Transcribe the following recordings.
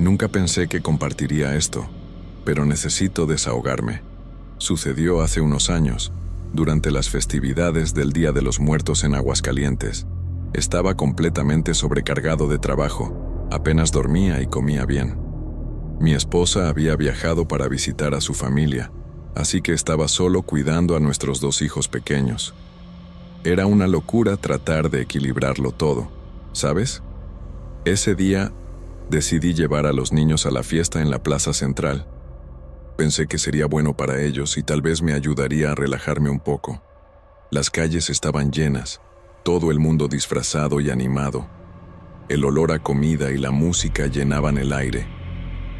Nunca pensé que compartiría esto, pero necesito desahogarme. Sucedió hace unos años, durante las festividades del Día de los Muertos en Aguascalientes. Estaba completamente sobrecargado de trabajo, apenas dormía y comía bien. Mi esposa había viajado para visitar a su familia, así que estaba solo cuidando a nuestros 2 hijos pequeños. Era una locura tratar de equilibrarlo todo, ¿sabes? Ese día decidí llevar a los niños a la fiesta en la plaza central. Pensé que sería bueno para ellos y tal vez me ayudaría a relajarme un poco. Las calles estaban llenas, todo el mundo disfrazado y animado. El olor a comida y la música llenaban el aire.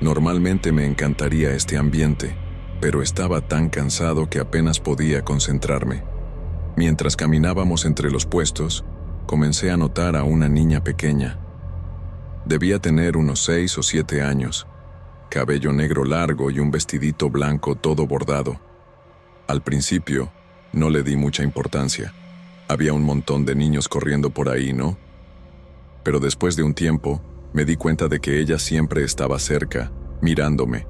Normalmente me encantaría este ambiente, pero estaba tan cansado que apenas podía concentrarme. Mientras caminábamos entre los puestos, comencé a notar a una niña pequeña. Debía tener unos 6 o 7 años, cabello negro largo y un vestidito blanco todo bordado. Al principio, no le di mucha importancia. Había un montón de niños corriendo por ahí, ¿no? Pero después de un tiempo, me di cuenta de que ella siempre estaba cerca, mirándome.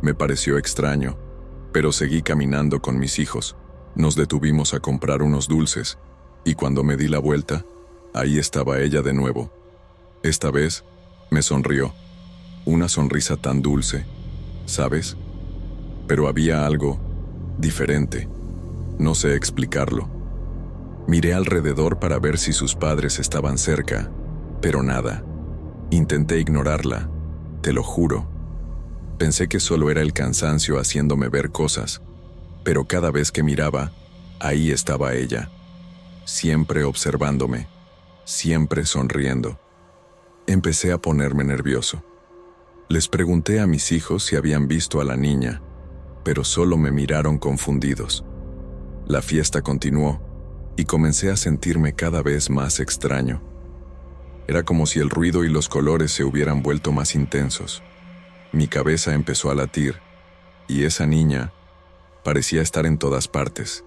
Me pareció extraño, pero seguí caminando con mis hijos. Nos detuvimos a comprar unos dulces, y cuando me di la vuelta, ahí estaba ella de nuevo. Esta vez, me sonrió. Una sonrisa tan dulce, ¿sabes? Pero había algo diferente. No sé explicarlo. Miré alrededor para ver si sus padres estaban cerca, pero nada. Intenté ignorarla, te lo juro. Pensé que solo era el cansancio haciéndome ver cosas, pero cada vez que miraba, ahí estaba ella, siempre observándome, siempre sonriendo. Empecé a ponerme nervioso. Les pregunté a mis hijos si habían visto a la niña, pero solo me miraron confundidos. La fiesta continuó, y comencé a sentirme cada vez más extraño. Era como si el ruido y los colores se hubieran vuelto más intensos. Mi cabeza empezó a latir, y esa niña parecía estar en todas partes.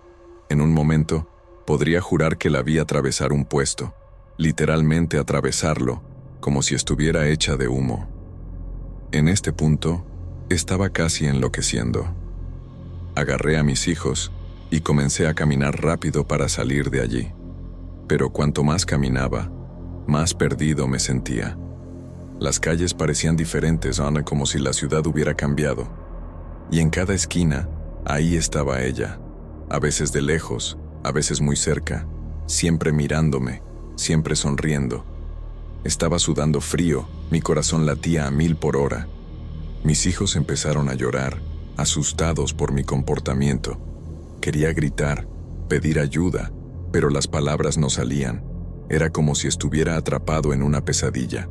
En un momento, podría jurar que la vi atravesar un puesto, literalmente atravesarlo, como si estuviera hecha de humo. En este punto, estaba casi enloqueciendo. Agarré a mis hijos y comencé a caminar rápido para salir de allí. Pero cuanto más caminaba, más perdido me sentía. Las calles parecían diferentes, como si la ciudad hubiera cambiado. Y en cada esquina, ahí estaba ella, a veces de lejos, a veces muy cerca, siempre mirándome, siempre sonriendo. Estaba sudando frío, mi corazón latía a 1000 por hora. Mis hijos empezaron a llorar, asustados por mi comportamiento. Quería gritar, pedir ayuda, pero las palabras no salían. Era como si estuviera atrapado en una pesadilla.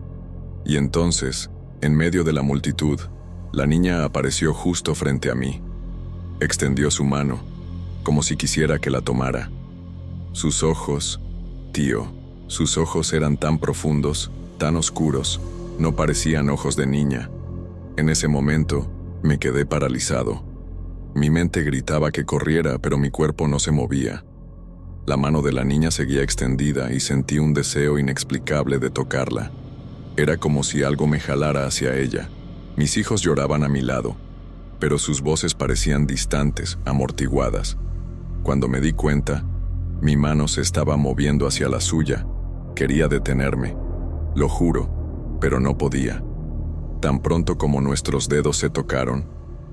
Y entonces, en medio de la multitud, la niña apareció justo frente a mí. Extendió su mano, como si quisiera que la tomara. Sus ojos, tío, sus ojos eran tan profundos, tan oscuros, no parecían ojos de niña. En ese momento, me quedé paralizado. Mi mente gritaba que corriera, pero mi cuerpo no se movía. La mano de la niña seguía extendida y sentí un deseo inexplicable de tocarla. Era como si algo me jalara hacia ella. Mis hijos lloraban a mi lado, pero sus voces parecían distantes, amortiguadas. Cuando me di cuenta, mi mano se estaba moviendo hacia la suya. Quería detenerme, lo juro, pero no podía. Tan pronto como nuestros dedos se tocaron,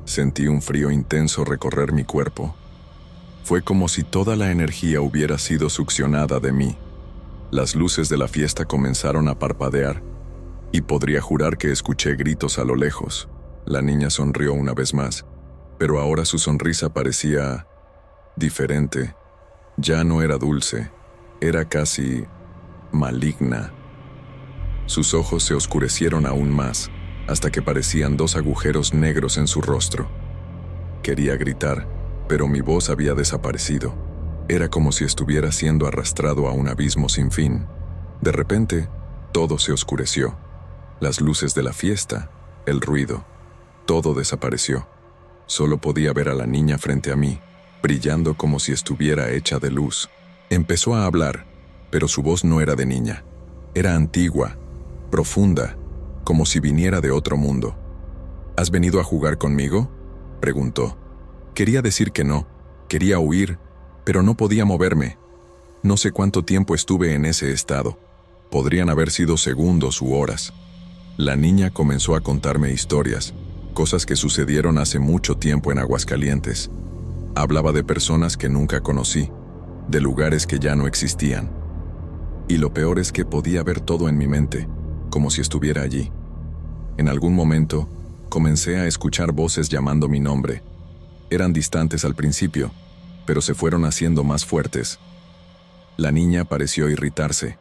sentí un frío intenso recorrer mi cuerpo. Fue como si toda la energía hubiera sido succionada de mí. Las luces de la fiesta comenzaron a parpadear, y podría jurar que escuché gritos a lo lejos. La niña sonrió una vez más, pero ahora su sonrisa parecía diferente. Ya no era dulce, era casi maligna. Sus ojos se oscurecieron aún más, hasta que parecían 2 agujeros negros en su rostro. Quería gritar, pero mi voz había desaparecido. Era como si estuviera siendo arrastrado a un abismo sin fin. De repente, todo se oscureció. Las luces de la fiesta, el ruido, todo desapareció. Solo podía ver a la niña frente a mí, brillando como si estuviera hecha de luz. Empezó a hablar, pero su voz no era de niña. Era antigua, profunda, como si viniera de otro mundo. ¿Has venido a jugar conmigo?, preguntó. Quería decir que no, quería huir, pero no podía moverme. No sé cuánto tiempo estuve en ese estado. Podrían haber sido segundos u horas. La niña comenzó a contarme historias, cosas que sucedieron hace mucho tiempo en Aguascalientes. Hablaba de personas que nunca conocí, de lugares que ya no existían. Y lo peor es que podía ver todo en mi mente, como si estuviera allí. En algún momento, comencé a escuchar voces llamando mi nombre. Eran distantes al principio, pero se fueron haciendo más fuertes. La niña pareció irritarse.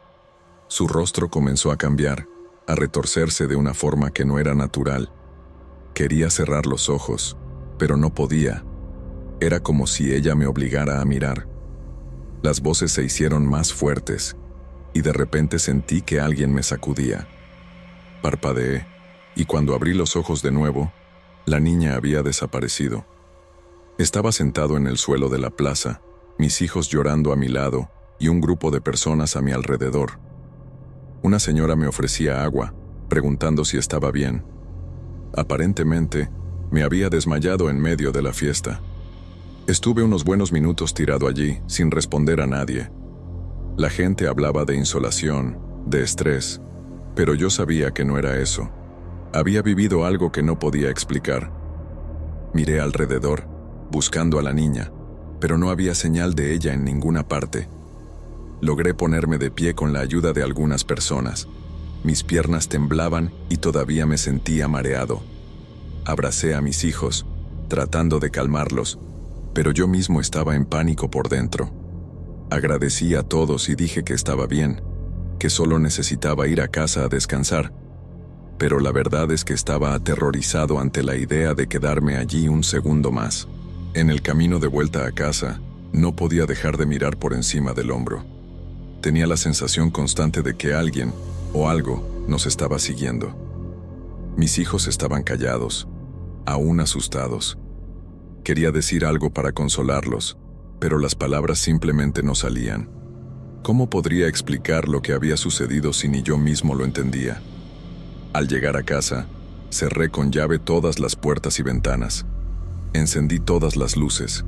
Su rostro comenzó a cambiar, a retorcerse de una forma que no era natural. Quería cerrar los ojos, pero no podía. Era como si ella me obligara a mirar. Las voces se hicieron más fuertes, y de repente sentí que alguien me sacudía. Parpadeé, y cuando abrí los ojos de nuevo, la niña había desaparecido. Estaba sentado en el suelo de la plaza, mis hijos llorando a mi lado y un grupo de personas a mi alrededor. Una señora me ofrecía agua, preguntando si estaba bien. Aparentemente, me había desmayado en medio de la fiesta. Estuve unos buenos minutos tirado allí, sin responder a nadie. La gente hablaba de insolación, de estrés, pero yo sabía que no era eso. Había vivido algo que no podía explicar. Miré alrededor, buscando a la niña, pero no había señal de ella en ninguna parte. Logré ponerme de pie con la ayuda de algunas personas. Mis piernas temblaban y todavía me sentía mareado. Abracé a mis hijos, tratando de calmarlos, pero yo mismo estaba en pánico por dentro. Agradecí a todos y dije que estaba bien, que solo necesitaba ir a casa a descansar, pero la verdad es que estaba aterrorizado ante la idea de quedarme allí un segundo más. En el camino de vuelta a casa, no podía dejar de mirar por encima del hombro. Tenía la sensación constante de que alguien o algo nos estaba siguiendo. Mis hijos estaban callados, aún asustados. Quería decir algo para consolarlos, pero las palabras simplemente no salían. ¿Cómo podría explicar lo que había sucedido si ni yo mismo lo entendía? Al llegar a casa, cerré con llave todas las puertas y ventanas. Encendí todas las luces,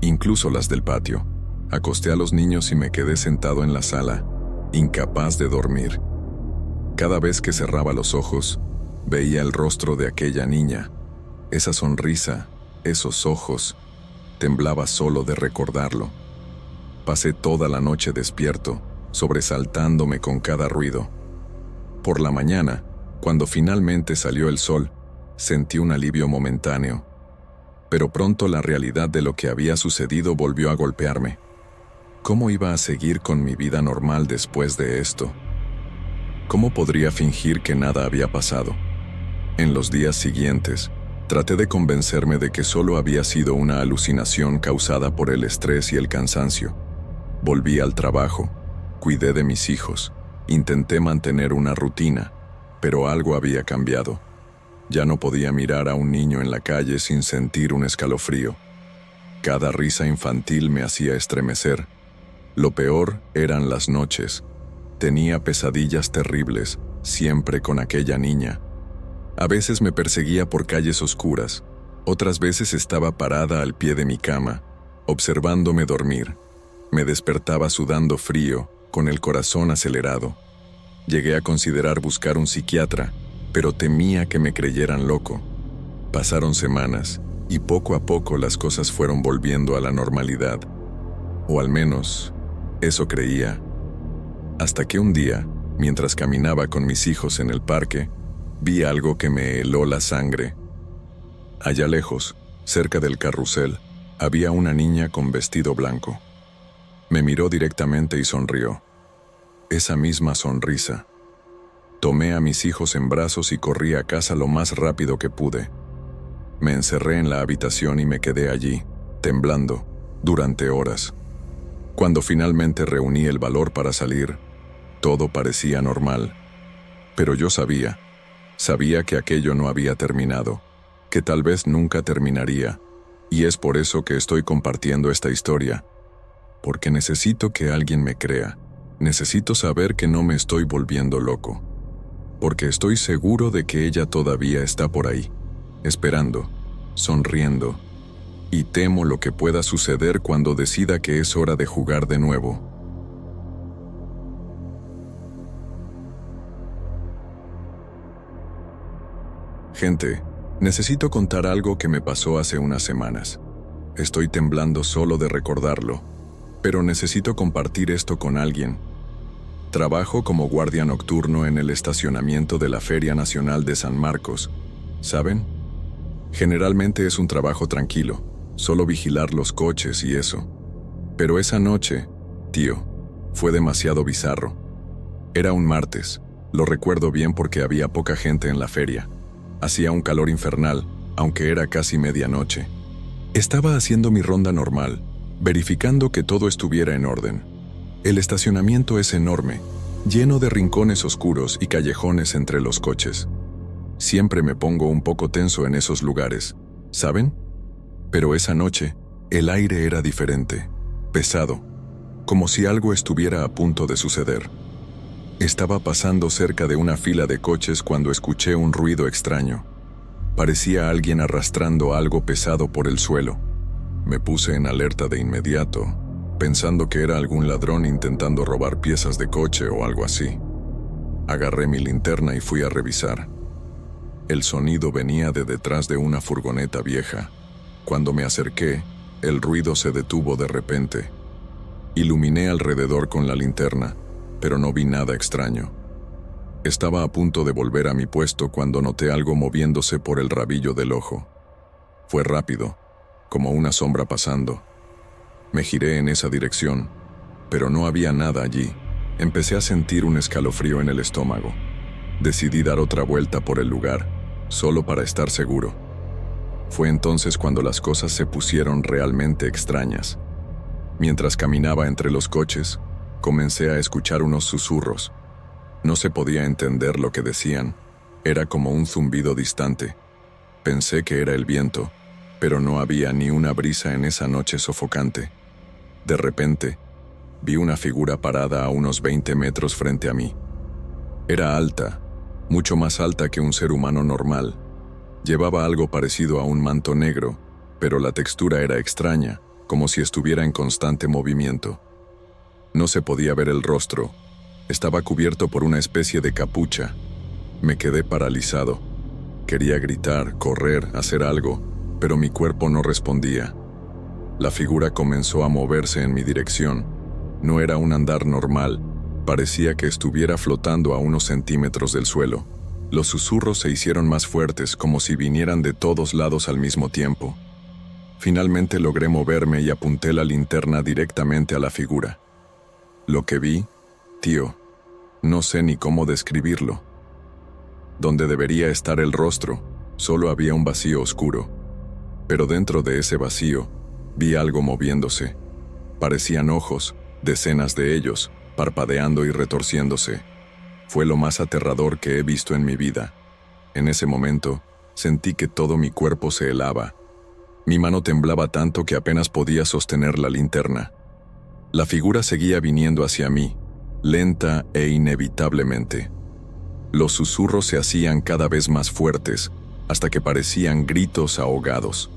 incluso las del patio. Acosté a los niños y me quedé sentado en la sala, incapaz de dormir. Cada vez que cerraba los ojos, veía el rostro de aquella niña. Esa sonrisa, esos ojos, temblaba solo de recordarlo. Pasé toda la noche despierto, sobresaltándome con cada ruido. Por la mañana, cuando finalmente salió el sol, sentí un alivio momentáneo. Pero pronto la realidad de lo que había sucedido volvió a golpearme. ¿Cómo iba a seguir con mi vida normal después de esto? ¿Cómo podría fingir que nada había pasado? En los días siguientes, traté de convencerme de que solo había sido una alucinación causada por el estrés y el cansancio. Volví al trabajo, cuidé de mis hijos, intenté mantener una rutina, pero algo había cambiado. Ya no podía mirar a un niño en la calle sin sentir un escalofrío. Cada risa infantil me hacía estremecer. Lo peor eran las noches. Tenía pesadillas terribles, siempre con aquella niña. A veces me perseguía por calles oscuras, otras veces estaba parada al pie de mi cama, observándome dormir. Me despertaba sudando frío, con el corazón acelerado. Llegué a considerar buscar un psiquiatra, pero temía que me creyeran loco. Pasaron semanas, y poco a poco las cosas fueron volviendo a la normalidad. O al menos, eso creía. Hasta que un día, mientras caminaba con mis hijos en el parque, vi algo que me heló la sangre. Allá lejos, cerca del carrusel, había una niña con vestido blanco. Me miró directamente y sonrió. Esa misma sonrisa. Tomé a mis hijos en brazos y corrí a casa lo más rápido que pude. Me encerré en la habitación y me quedé allí, temblando, durante horas. Cuando finalmente reuní el valor para salir, todo parecía normal. Pero yo sabía que aquello no había terminado, que tal vez nunca terminaría, y es por eso que estoy compartiendo esta historia, porque necesito que alguien me crea, necesito saber que no me estoy volviendo loco. porque estoy seguro de que ella todavía está por ahí, esperando, sonriendo, y temo lo que pueda suceder cuando decida que es hora de jugar de nuevo. Gente, necesito contar algo que me pasó hace unas semanas. Estoy temblando solo de recordarlo, pero necesito compartir esto con alguien. Trabajo como guardia nocturno en el estacionamiento de la Feria Nacional de San Marcos. ¿Saben? Generalmente es un trabajo tranquilo, solo vigilar los coches y eso. Pero esa noche, tío, fue demasiado bizarro. Era un martes, lo recuerdo bien porque había poca gente en la feria. Hacía un calor infernal, aunque era casi medianoche. Estaba haciendo mi ronda normal, verificando que todo estuviera en orden. El estacionamiento es enorme, lleno de rincones oscuros y callejones entre los coches. Siempre me pongo un poco tenso en esos lugares, ¿saben? Pero esa noche, el aire era diferente, pesado, como si algo estuviera a punto de suceder. Estaba pasando cerca de una fila de coches cuando escuché un ruido extraño. Parecía alguien arrastrando algo pesado por el suelo. Me puse en alerta de inmediato, pensando que era algún ladrón intentando robar piezas de coche o algo así. Agarré mi linterna y fui a revisar. El sonido venía de detrás de una furgoneta vieja. Cuando me acerqué, el ruido se detuvo de repente. Iluminé alrededor con la linterna, pero no vi nada extraño. Estaba a punto de volver a mi puesto cuando noté algo moviéndose por el rabillo del ojo. Fue rápido, como una sombra pasando. Me giré en esa dirección, pero no había nada allí. Empecé a sentir un escalofrío en el estómago. Decidí dar otra vuelta por el lugar, solo para estar seguro. Fue entonces cuando las cosas se pusieron realmente extrañas. Mientras caminaba entre los coches, comencé a escuchar unos susurros. No se podía entender lo que decían. Era como un zumbido distante. Pensé que era el viento, pero no había ni una brisa en esa noche sofocante. De repente, vi una figura parada a unos 20 metros frente a mí. Era alta, mucho más alta que un ser humano normal. Llevaba algo parecido a un manto negro, pero la textura era extraña, como si estuviera en constante movimiento. No se podía ver el rostro. Estaba cubierto por una especie de capucha. Me quedé paralizado. Quería gritar, correr, hacer algo, pero mi cuerpo no respondía. La figura comenzó a moverse en mi dirección. No era un andar normal. Parecía que estuviera flotando a unos centímetros del suelo. Los susurros se hicieron más fuertes, como si vinieran de todos lados al mismo tiempo. Finalmente logré moverme y apunté la linterna directamente a la figura. Lo que vi, tío, no sé ni cómo describirlo. Donde debería estar el rostro, solo había un vacío oscuro. Pero dentro de ese vacío, vi algo moviéndose. Parecían ojos, decenas de ellos, parpadeando y retorciéndose. Fue lo más aterrador que he visto en mi vida. En ese momento, sentí que todo mi cuerpo se helaba. Mi mano temblaba tanto que apenas podía sostener la linterna. La figura seguía viniendo hacia mí, lenta e inevitablemente. Los susurros se hacían cada vez más fuertes, hasta que parecían gritos ahogados.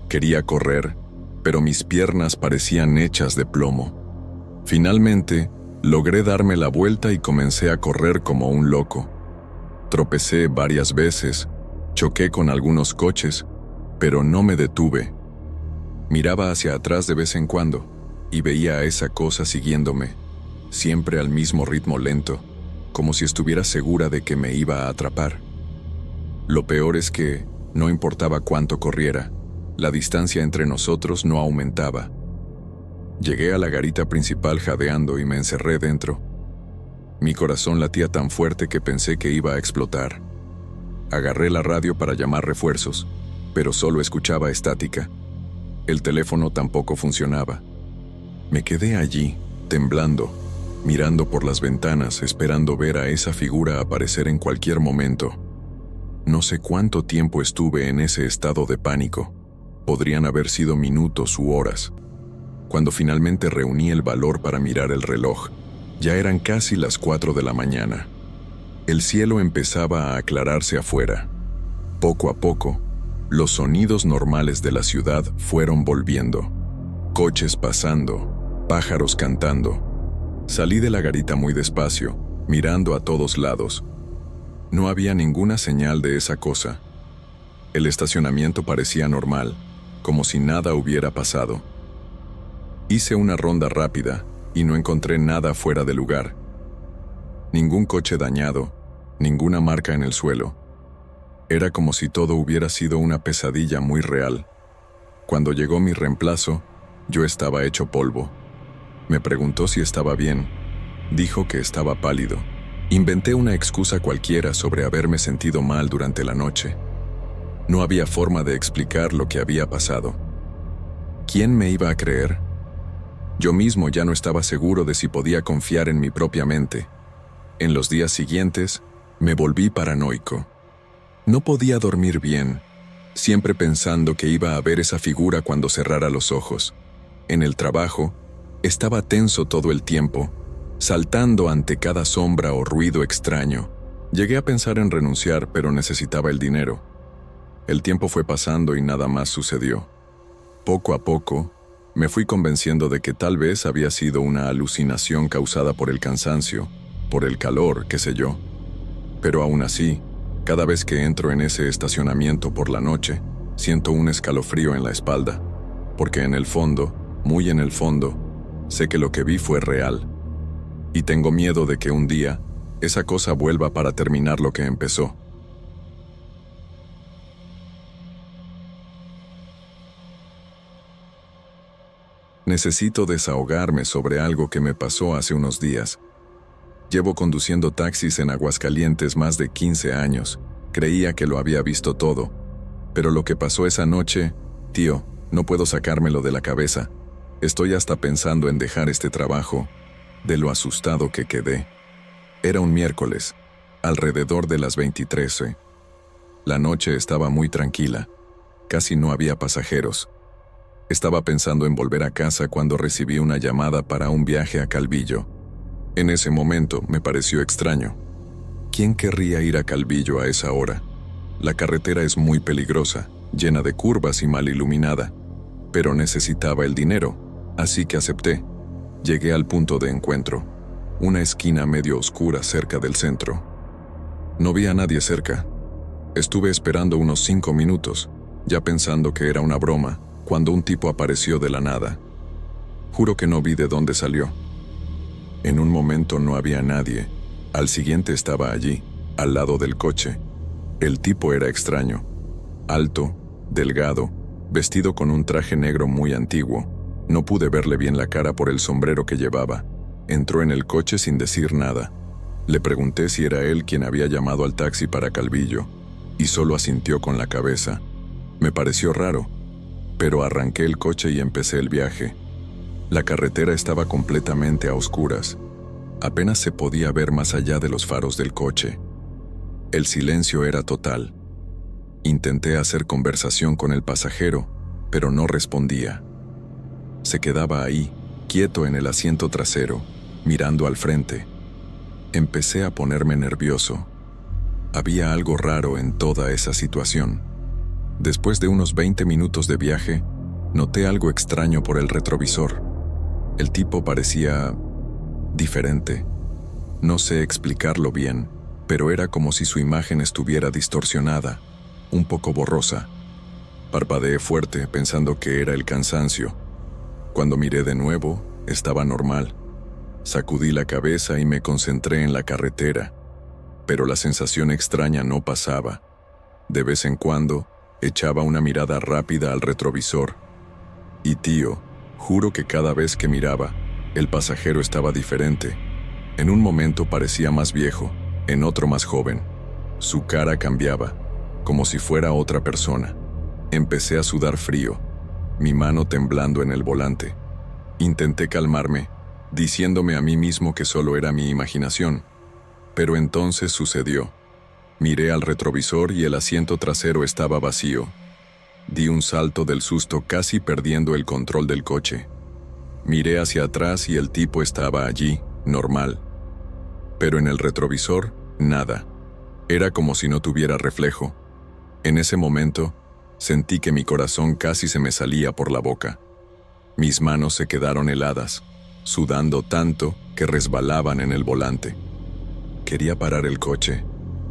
Quería correr, pero mis piernas parecían hechas de plomo. Finalmente, logré darme la vuelta y comencé a correr como un loco. Tropecé varias veces, choqué con algunos coches, pero no me detuve. Miraba hacia atrás de vez en cuando y veía a esa cosa siguiéndome, siempre al mismo ritmo lento, como si estuviera segura de que me iba a atrapar. Lo peor es que, no importaba cuánto corriera, la distancia entre nosotros no aumentaba. Llegué a la garita principal jadeando y me encerré dentro. Mi corazón latía tan fuerte que pensé que iba a explotar. Agarré la radio para llamar refuerzos, pero solo escuchaba estática. El teléfono tampoco funcionaba. Me quedé allí, temblando, mirando por las ventanas, esperando ver a esa figura aparecer en cualquier momento. No sé cuánto tiempo estuve en ese estado de pánico. Podrían haber sido minutos u horas. Cuando finalmente reuní el valor para mirar el reloj, ya eran casi las 4 de la mañana. El cielo empezaba a aclararse afuera. Poco a poco, los sonidos normales de la ciudad fueron volviendo. Coches pasando, pájaros cantando. Salí de la garita muy despacio, mirando a todos lados. No había ninguna señal de esa cosa. El estacionamiento parecía normal, como si nada hubiera pasado. Hice una ronda rápida y no encontré nada fuera de lugar. Ningún coche dañado, ninguna marca en el suelo. Era como si todo hubiera sido una pesadilla muy real. Cuando llegó mi reemplazo, yo estaba hecho polvo. Me preguntó si estaba bien. Dijo que estaba pálido. Inventé una excusa cualquiera sobre haberme sentido mal durante la noche. No había forma de explicar lo que había pasado. ¿Quién me iba a creer? Yo mismo ya no estaba seguro de si podía confiar en mi propia mente. En los días siguientes, me volví paranoico. No podía dormir bien, siempre pensando que iba a ver esa figura cuando cerrara los ojos. En el trabajo, estaba tenso todo el tiempo, saltando ante cada sombra o ruido extraño. Llegué a pensar en renunciar, pero necesitaba el dinero. El tiempo fue pasando y nada más sucedió. Poco a poco, me fui convenciendo de que tal vez había sido una alucinación causada por el cansancio, por el calor, qué sé yo. Pero aún así, cada vez que entro en ese estacionamiento por la noche, siento un escalofrío en la espalda, porque en el fondo, muy en el fondo, sé que lo que vi fue real. Y tengo miedo de que un día, esa cosa vuelva para terminar lo que empezó. Necesito desahogarme sobre algo que me pasó hace unos días. Llevo conduciendo taxis en Aguascalientes más de 15 años. Creía que lo había visto todo. Pero lo que pasó esa noche, tío, no puedo sacármelo de la cabeza. Estoy hasta pensando en dejar este trabajo, de lo asustado que quedé. Era un miércoles, alrededor de las 23:00. La noche estaba muy tranquila. Casi no había pasajeros. Estaba pensando en volver a casa cuando recibí una llamada para un viaje a Calvillo. En ese momento me pareció extraño. ¿Quién querría ir a Calvillo a esa hora? La carretera es muy peligrosa, llena de curvas y mal iluminada. Pero necesitaba el dinero, así que acepté. Llegué al punto de encuentro, una esquina medio oscura cerca del centro. No vi a nadie cerca. Estuve esperando unos 5 minutos, ya pensando que era una broma, cuando un tipo apareció de la nada. Juro que no vi de dónde salió. En un momento no había nadie. Al siguiente estaba allí, al lado del coche. El tipo era extraño. Alto, delgado, vestido con un traje negro muy antiguo. No pude verle bien la cara por el sombrero que llevaba. Entró en el coche sin decir nada. Le pregunté si era él quien había llamado al taxi para Calvillo, y solo asintió con la cabeza. Me pareció raro, pero arranqué el coche y empecé el viaje. La carretera estaba completamente a oscuras. Apenas se podía ver más allá de los faros del coche. El silencio era total. Intenté hacer conversación con el pasajero, pero no respondía. Se quedaba ahí, quieto en el asiento trasero, mirando al frente. Empecé a ponerme nervioso. Había algo raro en toda esa situación. Después de unos 20 minutos de viaje, noté algo extraño por el retrovisor. El tipo parecía diferente. No sé explicarlo bien, pero era como si su imagen estuviera distorsionada, un poco borrosa. Parpadeé fuerte pensando que era el cansancio. Cuando miré de nuevo, estaba normal. Sacudí la cabeza y me concentré en la carretera, pero la sensación extraña no pasaba. De vez en cuando, echaba una mirada rápida al retrovisor. Y tío, juro que cada vez que miraba, el pasajero estaba diferente. En un momento parecía más viejo, en otro más joven. Su cara cambiaba, como si fuera otra persona. Empecé a sudar frío, mi mano temblando en el volante. Intenté calmarme, diciéndome a mí mismo que solo era mi imaginación. Pero entonces sucedió. Miré al retrovisor y el asiento trasero estaba vacío. Di un salto del susto, casi perdiendo el control del coche. Miré hacia atrás y el tipo estaba allí, normal. Pero en el retrovisor, Nada. Era como si no tuviera reflejo. En ese momento, sentí que mi corazón casi se me salía por la boca. Mis manos se quedaron heladas, sudando tanto que resbalaban en el volante. Quería parar el coche,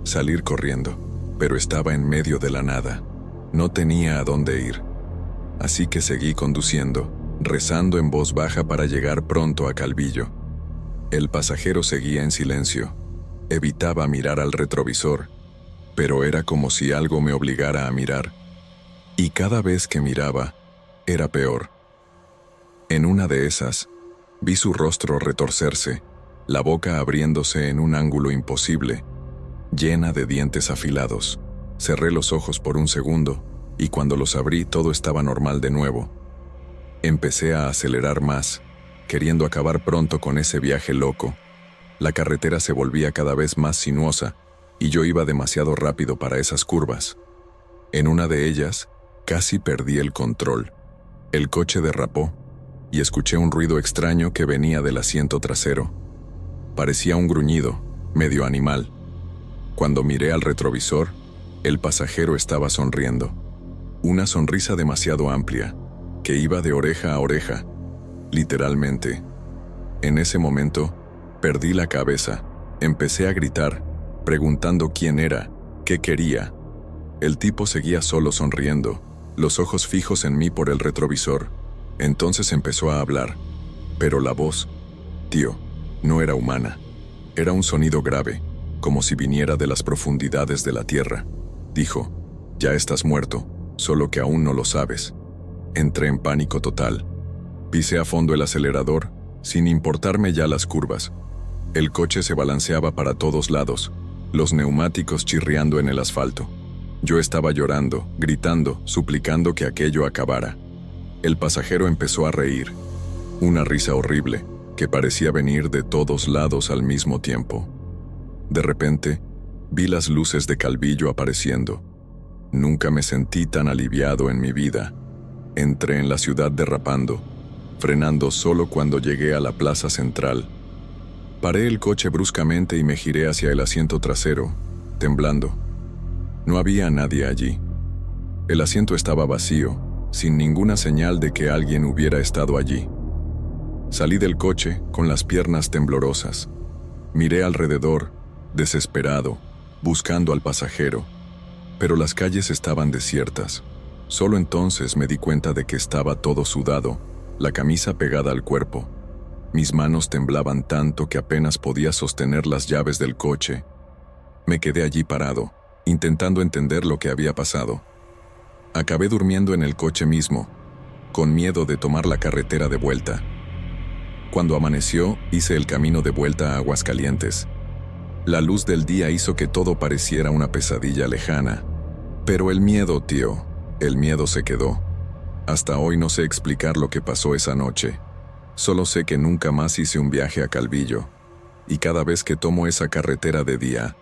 salir corriendo, pero estaba en medio de la nada. No tenía a dónde ir. Así que seguí conduciendo, rezando en voz baja para llegar pronto a Calvillo. El pasajero seguía en silencio. Evitaba mirar al retrovisor, pero era como si algo me obligara a mirar. Y cada vez que miraba, era peor. En una de esas, vi su rostro retorcerse, la boca abriéndose en un ángulo imposible, llena de dientes afilados. Cerré los ojos por un segundo, y cuando los abrí todo estaba normal de nuevo. Empecé a acelerar más, queriendo acabar pronto con ese viaje loco. La carretera se volvía cada vez más sinuosa, y yo iba demasiado rápido para esas curvas. En una de ellas, casi perdí el control. El coche derrapó, y escuché un ruido extraño que venía del asiento trasero. Parecía un gruñido, medio animal. Cuando miré al retrovisor, el pasajero estaba sonriendo. Una sonrisa demasiado amplia, que iba de oreja a oreja, literalmente. En ese momento, perdí la cabeza. Empecé a gritar, preguntando quién era, qué quería. El tipo seguía solo sonriendo, los ojos fijos en mí por el retrovisor. Entonces empezó a hablar, pero la voz, tío, no era humana. Era un sonido grave, como si viniera de las profundidades de la tierra. Dijo, ya estás muerto, solo que aún no lo sabes. Entré en pánico total. Pisé a fondo el acelerador, sin importarme ya las curvas. El coche se balanceaba para todos lados, los neumáticos chirriando en el asfalto. Yo estaba llorando, gritando, suplicando que aquello acabara. El pasajero empezó a reír, una risa horrible, que parecía venir de todos lados al mismo tiempo. De repente, vi las luces de Calvillo apareciendo. Nunca me sentí tan aliviado en mi vida. Entré en la ciudad derrapando, frenando solo cuando llegué a la plaza central. Paré el coche bruscamente y me giré hacia el asiento trasero, temblando. No había nadie allí. El asiento estaba vacío, sin ninguna señal de que alguien hubiera estado allí. Salí del coche con las piernas temblorosas. Miré alrededor, desesperado, buscando al pasajero, pero las calles estaban desiertas. Solo entonces me di cuenta de que estaba todo sudado, la camisa pegada al cuerpo. Mis manos temblaban tanto que apenas podía sostener las llaves del coche. Me quedé allí parado, intentando entender lo que había pasado. Acabé durmiendo en el coche mismo, con miedo de tomar la carretera de vuelta. Cuando amaneció, hice el camino de vuelta a Aguascalientes. La luz del día hizo que todo pareciera una pesadilla lejana. Pero el miedo, tío, el miedo se quedó. Hasta hoy no sé explicar lo que pasó esa noche. Solo sé que nunca más hice un viaje a Calvillo. Y cada vez que tomo esa carretera de día,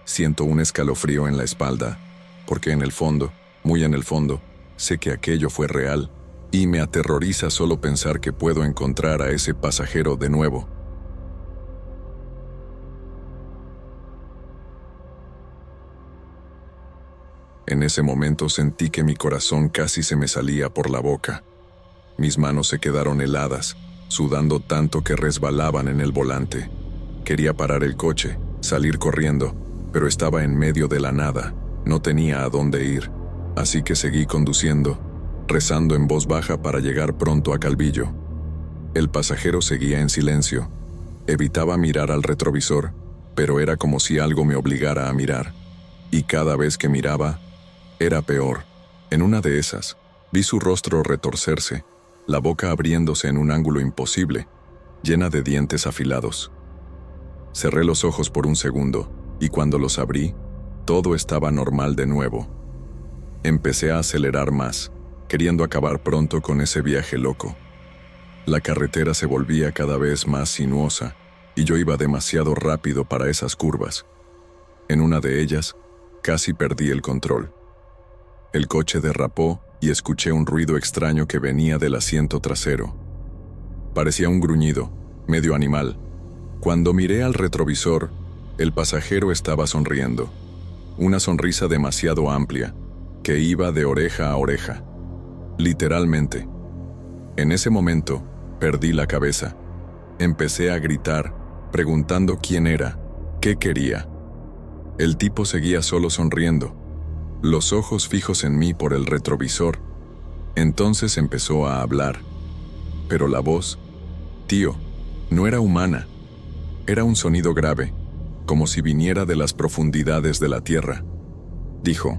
siento un escalofrío en la espalda, porque en el fondo, muy en el fondo, sé que aquello fue real, y me aterroriza solo pensar que puedo encontrar a ese pasajero de nuevo. En ese momento sentí que mi corazón casi se me salía por la boca. Mis manos se quedaron heladas, sudando tanto que resbalaban en el volante. Quería parar el coche, salir corriendo, pero estaba en medio de la nada, no tenía a dónde ir. Así que seguí conduciendo, rezando en voz baja para llegar pronto a Calvillo. El pasajero seguía en silencio. Evitaba mirar al retrovisor, pero era como si algo me obligara a mirar. Y cada vez que miraba, era peor. En una de esas, vi su rostro retorcerse, la boca abriéndose en un ángulo imposible, llena de dientes afilados. Cerré los ojos por un segundo, y cuando los abrí, todo estaba normal de nuevo. Empecé a acelerar más, queriendo acabar pronto con ese viaje loco. La carretera se volvía cada vez más sinuosa, y yo iba demasiado rápido para esas curvas. En una de ellas, casi perdí el control. El coche derrapó y escuché un ruido extraño que venía del asiento trasero. Parecía un gruñido, medio animal. Cuando miré al retrovisor, El pasajero estaba sonriendo, una sonrisa demasiado amplia, que iba de oreja a oreja. Literalmente. En ese momento, perdí la cabeza. Empecé a gritar, preguntando quién era, qué quería. El tipo seguía solo sonriendo, los ojos fijos en mí por el retrovisor. Entonces empezó a hablar. Pero la voz, tío, no era humana. Era un sonido grave, como si viniera de las profundidades de la tierra. Dijo,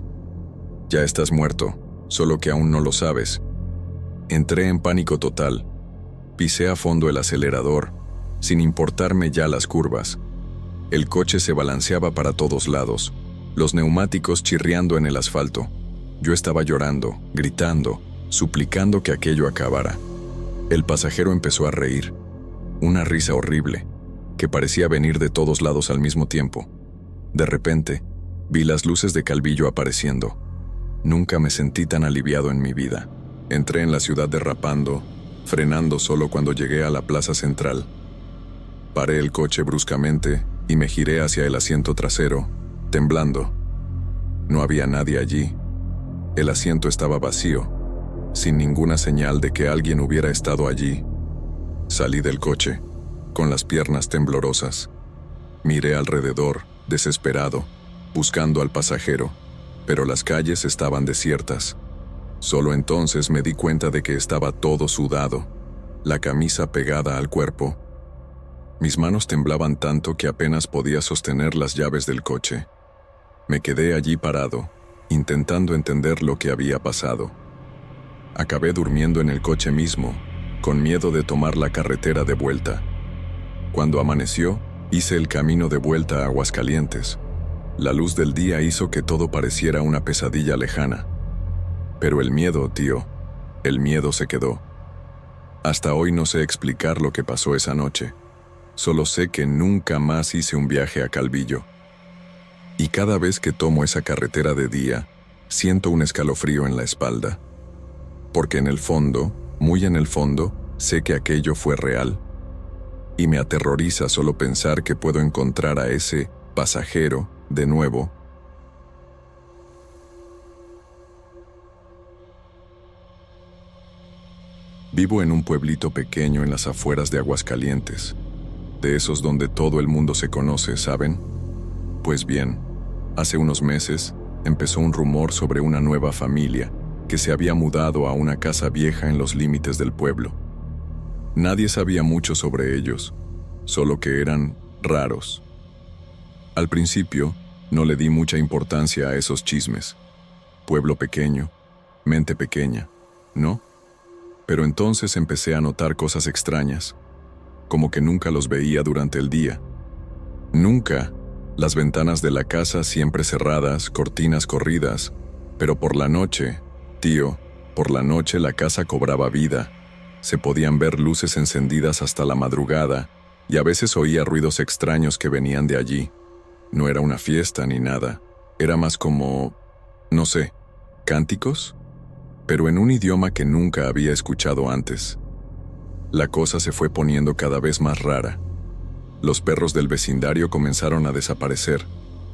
ya estás muerto, solo que aún no lo sabes. Entré en pánico total. Pisé a fondo el acelerador, sin importarme ya las curvas. El coche se balanceaba para todos lados, los neumáticos chirriando en el asfalto. Yo estaba llorando, gritando, suplicando que aquello acabara. El pasajero empezó a reír, una risa horrible, que parecía venir de todos lados al mismo tiempo. De repente, vi las luces de Calvillo apareciendo. Nunca me sentí tan aliviado en mi vida. Entré en la ciudad derrapando, frenando solo cuando llegué a la plaza central. Paré el coche bruscamente y me giré hacia el asiento trasero, temblando. No había nadie allí. El asiento estaba vacío, sin ninguna señal de que alguien hubiera estado allí. Salí del coche, con las piernas temblorosas. Miré alrededor, desesperado, buscando al pasajero, pero las calles estaban desiertas. Solo entonces me di cuenta de que estaba todo sudado, la camisa pegada al cuerpo. Mis manos temblaban tanto que apenas podía sostener las llaves del coche. Me quedé allí parado, intentando entender lo que había pasado. Acabé durmiendo en el coche mismo, con miedo de tomar la carretera de vuelta. Cuando amaneció, hice el camino de vuelta a Aguascalientes. La luz del día hizo que todo pareciera una pesadilla lejana. Pero el miedo, tío, el miedo se quedó. Hasta hoy no sé explicar lo que pasó esa noche. Solo sé que nunca más hice un viaje a Calvillo. Y cada vez que tomo esa carretera de día, siento un escalofrío en la espalda. Porque en el fondo, muy en el fondo, sé que aquello fue real. Y me aterroriza solo pensar que puedo encontrar a ese pasajero de nuevo. Vivo en un pueblito pequeño en las afueras de Aguascalientes, de esos donde todo el mundo se conoce, ¿saben? Pues bien, hace unos meses empezó un rumor sobre una nueva familia que se había mudado a una casa vieja en los límites del pueblo. Nadie sabía mucho sobre ellos, solo que eran raros. Al principio, no le di mucha importancia a esos chismes. Pueblo pequeño, mente pequeña, ¿no? Pero entonces empecé a notar cosas extrañas, como que nunca los veía durante el día. Nunca, las ventanas de la casa siempre cerradas, cortinas corridas, pero por la noche, tío, por la noche la casa cobraba vida. Se podían ver luces encendidas hasta la madrugada, y a veces oía ruidos extraños que venían de allí. No era una fiesta ni nada, era más como, no sé, cánticos, pero en un idioma que nunca había escuchado antes. La cosa se fue poniendo cada vez más rara. Los perros del vecindario comenzaron a desaparecer.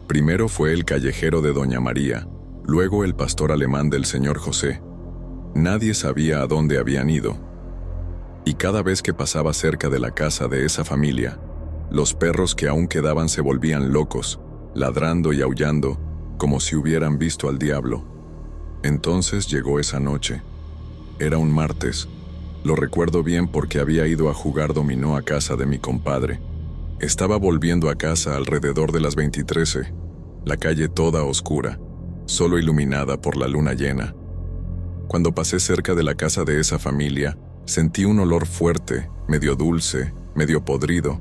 Primero fue el callejero de Doña María, luego el pastor alemán del señor José. Nadie sabía a dónde habían ido. Y cada vez que pasaba cerca de la casa de esa familia, los perros que aún quedaban se volvían locos, ladrando y aullando, como si hubieran visto al diablo. Entonces llegó esa noche. Era un martes. Lo recuerdo bien porque había ido a jugar dominó a casa de mi compadre. Estaba volviendo a casa alrededor de las 23:00, la calle toda oscura, solo iluminada por la luna llena. Cuando pasé cerca de la casa de esa familia, sentí un olor fuerte, medio dulce, medio podrido.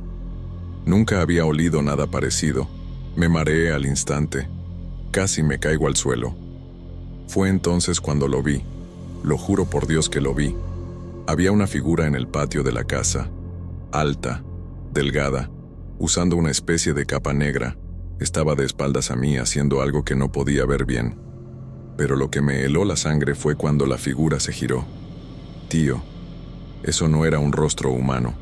Nunca había olido nada parecido. Me mareé al instante. Casi me caigo al suelo. Fue entonces cuando lo vi. Lo juro por Dios que lo vi. Había una figura en el patio de la casa, alta, delgada, usando una especie de capa negra. Estaba de espaldas a mí haciendo algo que no podía ver bien. Pero lo que me heló la sangre fue cuando la figura se giró. Tío, eso no era un rostro humano.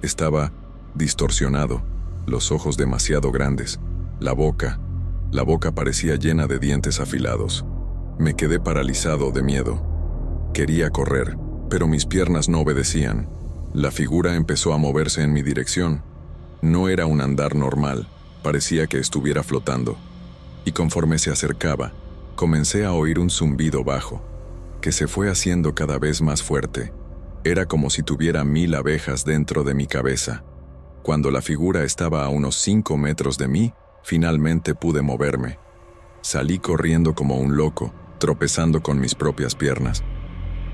Estaba distorsionado, los ojos demasiado grandes, La boca parecía llena de dientes afilados. Me quedé paralizado de miedo. Quería correr, pero mis piernas no obedecían. La figura empezó a moverse en mi dirección. No era un andar normal, parecía que estuviera flotando. Y conforme se acercaba, comencé a oír un zumbido bajo, que se fue haciendo cada vez más fuerte. Era como si tuviera 1000 abejas dentro de mi cabeza. Cuando la figura estaba a unos 5 metros de mí, finalmente pude moverme. Salí corriendo como un loco, tropezando con mis propias piernas.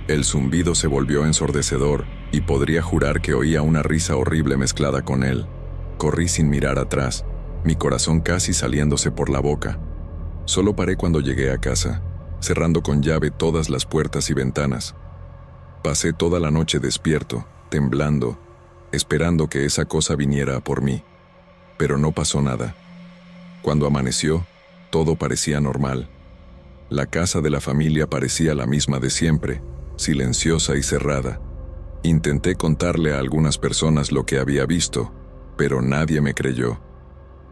El zumbido se volvió ensordecedor y podría jurar que oía una risa horrible mezclada con él. Corrí sin mirar atrás, mi corazón casi saliéndose por la boca. Solo paré cuando llegué a casa, cerrando con llave todas las puertas y ventanas. Pasé toda la noche despierto, temblando, esperando que esa cosa viniera a por mí. Pero no pasó nada. Cuando amaneció, todo parecía normal. La casa de la familia parecía la misma de siempre, silenciosa y cerrada. Intenté contarle a algunas personas lo que había visto, pero nadie me creyó.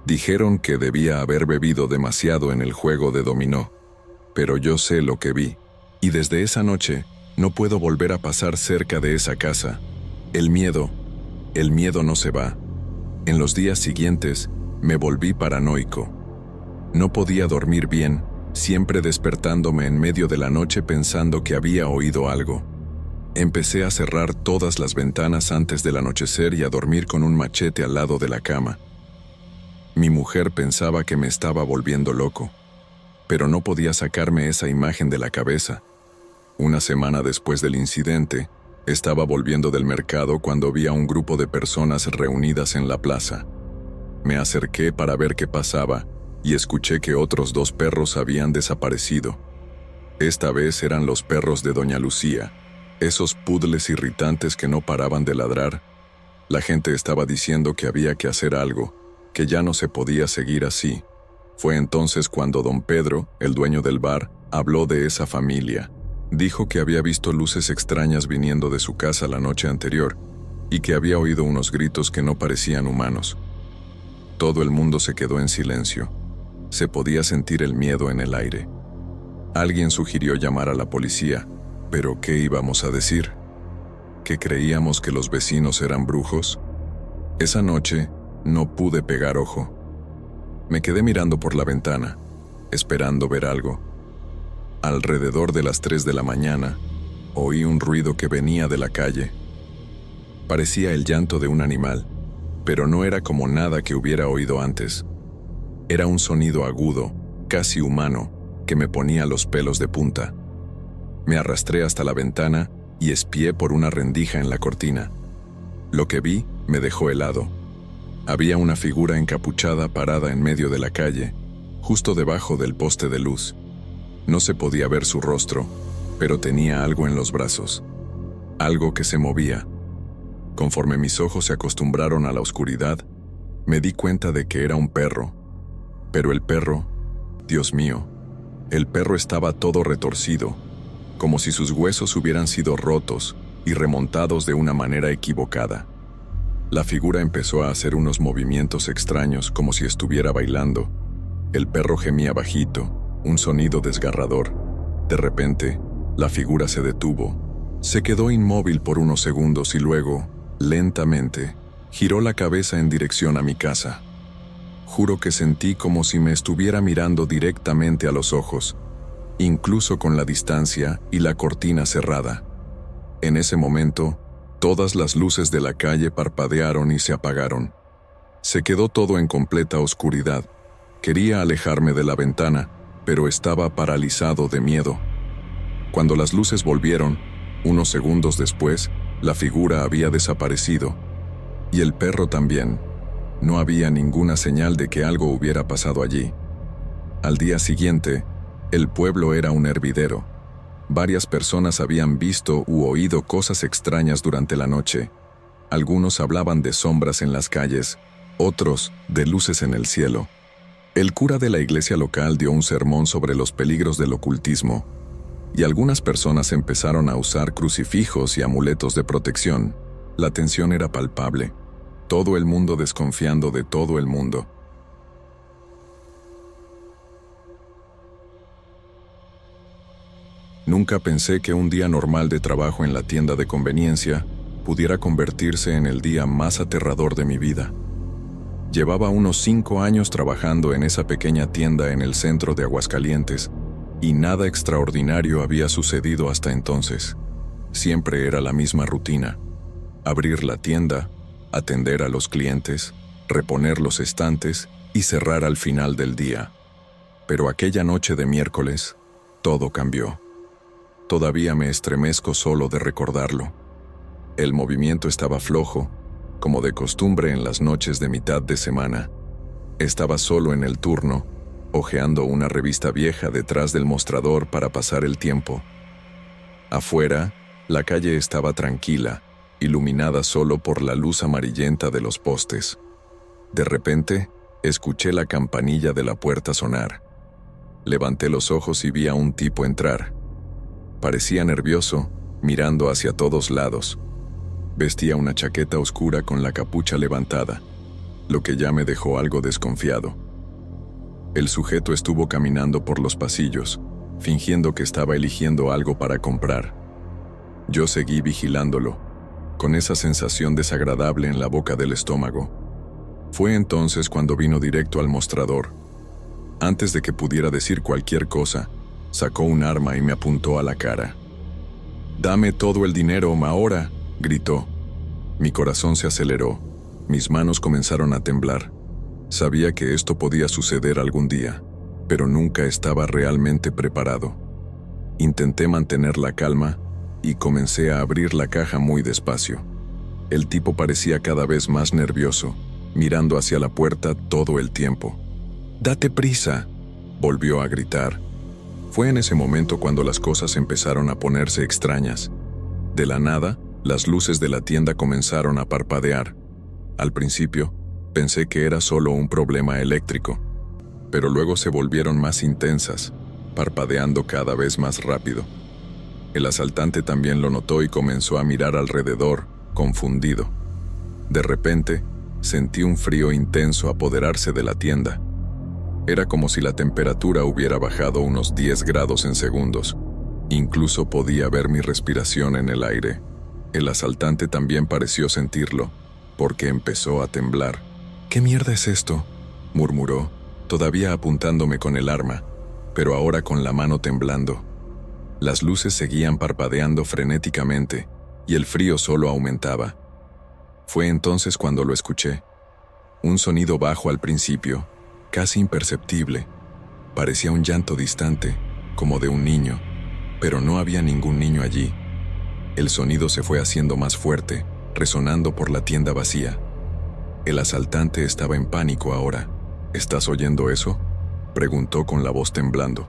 Dijeron que debía haber bebido demasiado en el juego de dominó, pero yo sé lo que vi, y desde esa noche no puedo volver a pasar cerca de esa casa. El miedo no se va. En los días siguientes me volví paranoico. No podía dormir bien, siempre despertándome en medio de la noche pensando que había oído algo. Empecé a cerrar todas las ventanas antes del anochecer y a dormir con un machete al lado de la cama. Mi mujer pensaba que me estaba volviendo loco, pero no podía sacarme esa imagen de la cabeza. Una semana después del incidente, estaba volviendo del mercado cuando vi a un grupo de personas reunidas en la plaza. Me acerqué para ver qué pasaba y escuché que otros 2 perros habían desaparecido. Esta vez eran los perros de Doña Lucía, esos pudles irritantes que no paraban de ladrar. La gente estaba diciendo que había que hacer algo, que ya no se podía seguir así. Fue entonces cuando don Pedro, el dueño del bar, habló de esa familia. Dijo que había visto luces extrañas viniendo de su casa la noche anterior y que había oído unos gritos que no parecían humanos. Todo el mundo se quedó en silencio. Se podía sentir el miedo en el aire. Alguien sugirió llamar a la policía, pero ¿qué íbamos a decir? ¿Que creíamos que los vecinos eran brujos? Esa noche no pude pegar ojo. Me quedé mirando por la ventana, esperando ver algo. Alrededor de las 3 de la mañana, oí un ruido que venía de la calle. Parecía el llanto de un animal, pero no era como nada que hubiera oído antes. Era un sonido agudo, casi humano, que me ponía los pelos de punta. Me arrastré hasta la ventana y espié por una rendija en la cortina. Lo que vi me dejó helado. Había una figura encapuchada parada en medio de la calle, justo debajo del poste de luz. No se podía ver su rostro, pero tenía algo en los brazos. Algo que se movía. Conforme mis ojos se acostumbraron a la oscuridad, me di cuenta de que era un perro. Pero el perro, Dios mío, el perro estaba todo retorcido, como si sus huesos hubieran sido rotos y remontados de una manera equivocada. La figura empezó a hacer unos movimientos extraños como si estuviera bailando. El perro gemía bajito, un sonido desgarrador. De repente, la figura se detuvo. Se quedó inmóvil por unos segundos y luego, lentamente, giró la cabeza en dirección a mi casa. Juro que sentí como si me estuviera mirando directamente a los ojos, incluso con la distancia y la cortina cerrada. En ese momento, todas las luces de la calle parpadearon y se apagaron. Se quedó todo en completa oscuridad. Quería alejarme de la ventana, pero estaba paralizado de miedo. Cuando las luces volvieron, unos segundos después, la figura había desaparecido. Y el perro también. No había ninguna señal de que algo hubiera pasado allí. Al día siguiente, el pueblo era un hervidero. Varias personas habían visto u oído cosas extrañas durante la noche. Algunos hablaban de sombras en las calles, otros de luces en el cielo. El cura de la iglesia local dio un sermón sobre los peligros del ocultismo, y algunas personas empezaron a usar crucifijos y amuletos de protección. La tensión era palpable. Todo el mundo desconfiando de todo el mundo. Nunca pensé que un día normal de trabajo en la tienda de conveniencia pudiera convertirse en el día más aterrador de mi vida. Llevaba unos 5 años trabajando en esa pequeña tienda en el centro de Aguascalientes y nada extraordinario había sucedido hasta entonces. Siempre era la misma rutina: abrir la tienda, atender a los clientes, reponer los estantes y cerrar al final del día. Pero aquella noche de miércoles, todo cambió. Todavía me estremezco solo de recordarlo. El movimiento estaba flojo, como de costumbre en las noches de mitad de semana. Estaba solo en el turno, hojeando una revista vieja detrás del mostrador para pasar el tiempo. Afuera, la calle estaba tranquila, iluminada solo por la luz amarillenta de los postes. De repente, escuché la campanilla de la puerta sonar. Levanté los ojos y vi a un tipo entrar. Parecía nervioso, mirando hacia todos lados. Vestía una chaqueta oscura con la capucha levantada, lo que ya me dejó algo desconfiado. El sujeto estuvo caminando por los pasillos, fingiendo que estaba eligiendo algo para comprar. Yo seguí vigilándolo, con esa sensación desagradable en la boca del estómago. Fue entonces cuando vino directo al mostrador. Antes de que pudiera decir cualquier cosa, sacó un arma y me apuntó a la cara. «Dame todo el dinero, ahora», gritó. Mi corazón se aceleró, mis manos comenzaron a temblar. Sabía que esto podía suceder algún día, pero nunca estaba realmente preparado. Intenté mantener la calma y comencé a abrir la caja muy despacio. El tipo parecía cada vez más nervioso, mirando hacia la puerta todo el tiempo. «¡Date prisa!», volvió a gritar. Fue en ese momento cuando las cosas empezaron a ponerse extrañas. De la nada, las luces de la tienda comenzaron a parpadear. Al principio, pensé que era solo un problema eléctrico, pero luego se volvieron más intensas, parpadeando cada vez más rápido. El asaltante también lo notó y comenzó a mirar alrededor, confundido. De repente, sentí un frío intenso apoderarse de la tienda. Era como si la temperatura hubiera bajado unos 10 grados en segundos. Incluso podía ver mi respiración en el aire. El asaltante también pareció sentirlo, porque empezó a temblar. «¿Qué mierda es esto?», murmuró, todavía apuntándome con el arma, pero ahora con la mano temblando. Las luces seguían parpadeando frenéticamente, y el frío solo aumentaba. Fue entonces cuando lo escuché. Un sonido bajo al principio, casi imperceptible. Parecía un llanto distante, como de un niño, pero no había ningún niño allí. El sonido se fue haciendo más fuerte, resonando por la tienda vacía. El asaltante estaba en pánico ahora. «¿Estás oyendo eso?», preguntó con la voz temblando.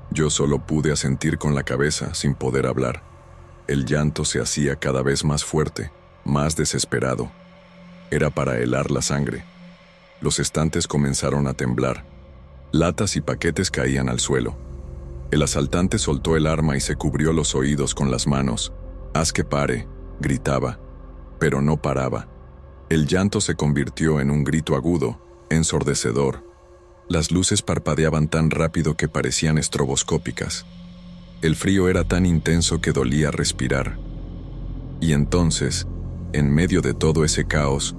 Yo solo pude asentir con la cabeza sin poder hablar. El llanto se hacía cada vez más fuerte, más desesperado. Era para helar la sangre. Los estantes comenzaron a temblar. Latas y paquetes caían al suelo. El asaltante soltó el arma y se cubrió los oídos con las manos. «¡Haz que pare!», gritaba, pero no paraba. El llanto se convirtió en un grito agudo, ensordecedor. Las luces parpadeaban tan rápido que parecían estroboscópicas. El frío era tan intenso que dolía respirar. Y entonces, en medio de todo ese caos,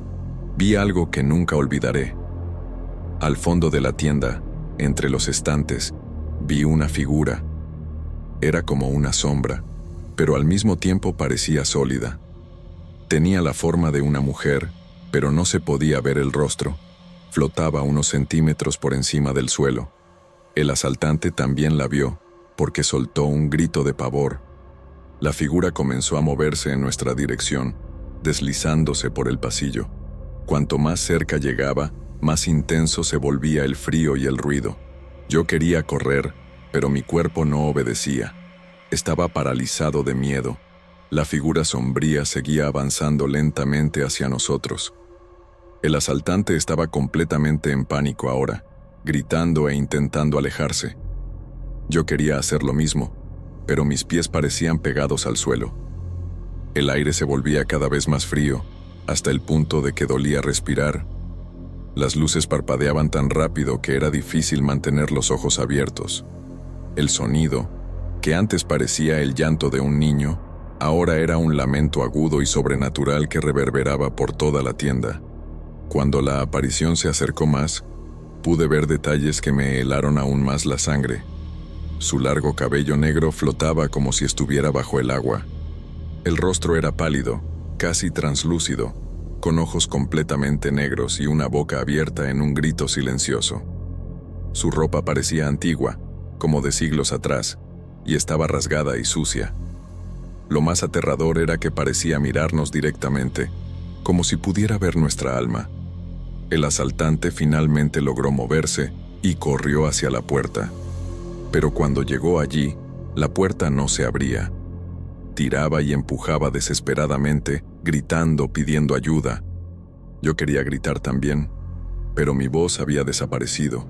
vi algo que nunca olvidaré. Al fondo de la tienda, entre los estantes, vi una figura. Era como una sombra, pero al mismo tiempo parecía sólida. Tenía la forma de una mujer, pero no se podía ver el rostro. Flotaba unos centímetros por encima del suelo. El asaltante también la vio, porque soltó un grito de pavor. La figura comenzó a moverse en nuestra dirección, deslizándose por el pasillo. Cuanto más cerca llegaba, más intenso se volvía el frío y el ruido. Yo quería correr, pero mi cuerpo no obedecía. Estaba paralizado de miedo. La figura sombría seguía avanzando lentamente hacia nosotros. El asaltante estaba completamente en pánico ahora, gritando e intentando alejarse. Yo quería hacer lo mismo, pero mis pies parecían pegados al suelo. El aire se volvía cada vez más frío, hasta el punto de que dolía respirar. Las luces parpadeaban tan rápido que era difícil mantener los ojos abiertos. El sonido, que antes parecía el llanto de un niño, ahora era un lamento agudo y sobrenatural que reverberaba por toda la tienda. Cuando la aparición se acercó más, pude ver detalles que me helaron aún más la sangre. Su largo cabello negro flotaba como si estuviera bajo el agua. El rostro era pálido, casi translúcido, con ojos completamente negros y una boca abierta en un grito silencioso. Su ropa parecía antigua, como de siglos atrás, y estaba rasgada y sucia. Lo más aterrador era que parecía mirarnos directamente, como si pudiera ver nuestra alma. El asaltante finalmente logró moverse y corrió hacia la puerta. Pero cuando llegó allí, la puerta no se abría. Tiraba y empujaba desesperadamente, gritando, pidiendo ayuda. Yo quería gritar también, pero mi voz había desaparecido.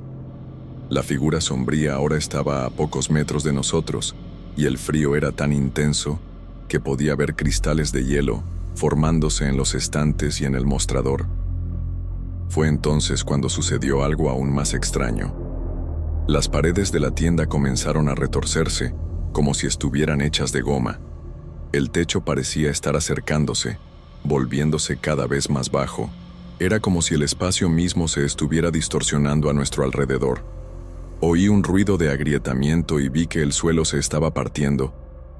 La figura sombría ahora estaba a pocos metros de nosotros, y el frío era tan intenso que podía ver cristales de hielo formándose en los estantes y en el mostrador. Fue entonces cuando sucedió algo aún más extraño. Las paredes de la tienda comenzaron a retorcerse, como si estuvieran hechas de goma. El techo parecía estar acercándose, volviéndose cada vez más bajo. Era como si el espacio mismo se estuviera distorsionando a nuestro alrededor. Oí un ruido de agrietamiento y vi que el suelo se estaba partiendo,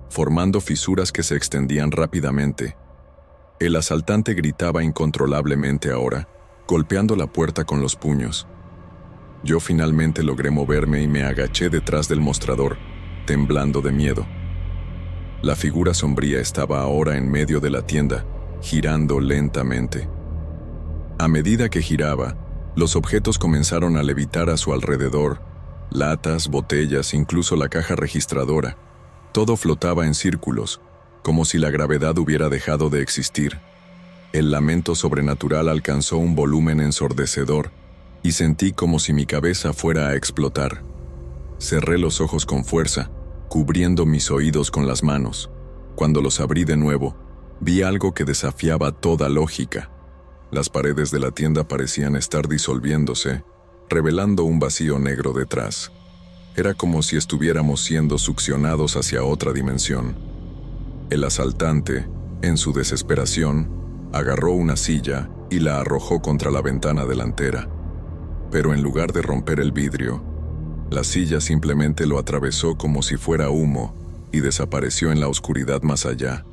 formando fisuras que se extendían rápidamente. El asaltante gritaba incontrolablemente ahora, golpeando la puerta con los puños. Yo finalmente logré moverme y me agaché detrás del mostrador, temblando de miedo. La figura sombría estaba ahora en medio de la tienda, girando lentamente. A medida que giraba, los objetos comenzaron a levitar a su alrededor: latas, botellas, incluso la caja registradora. Todo flotaba en círculos, como si la gravedad hubiera dejado de existir. El lamento sobrenatural alcanzó un volumen ensordecedor, y sentí como si mi cabeza fuera a explotar. Cerré los ojos con fuerza, cubriendo mis oídos con las manos. Cuando los abrí de nuevo, vi algo que desafiaba toda lógica. Las paredes de la tienda parecían estar disolviéndose, revelando un vacío negro detrás. Era como si estuviéramos siendo succionados hacia otra dimensión. El asaltante, en su desesperación, agarró una silla y la arrojó contra la ventana delantera. Pero en lugar de romper el vidrio, la silla simplemente lo atravesó como si fuera humo y desapareció en la oscuridad más allá.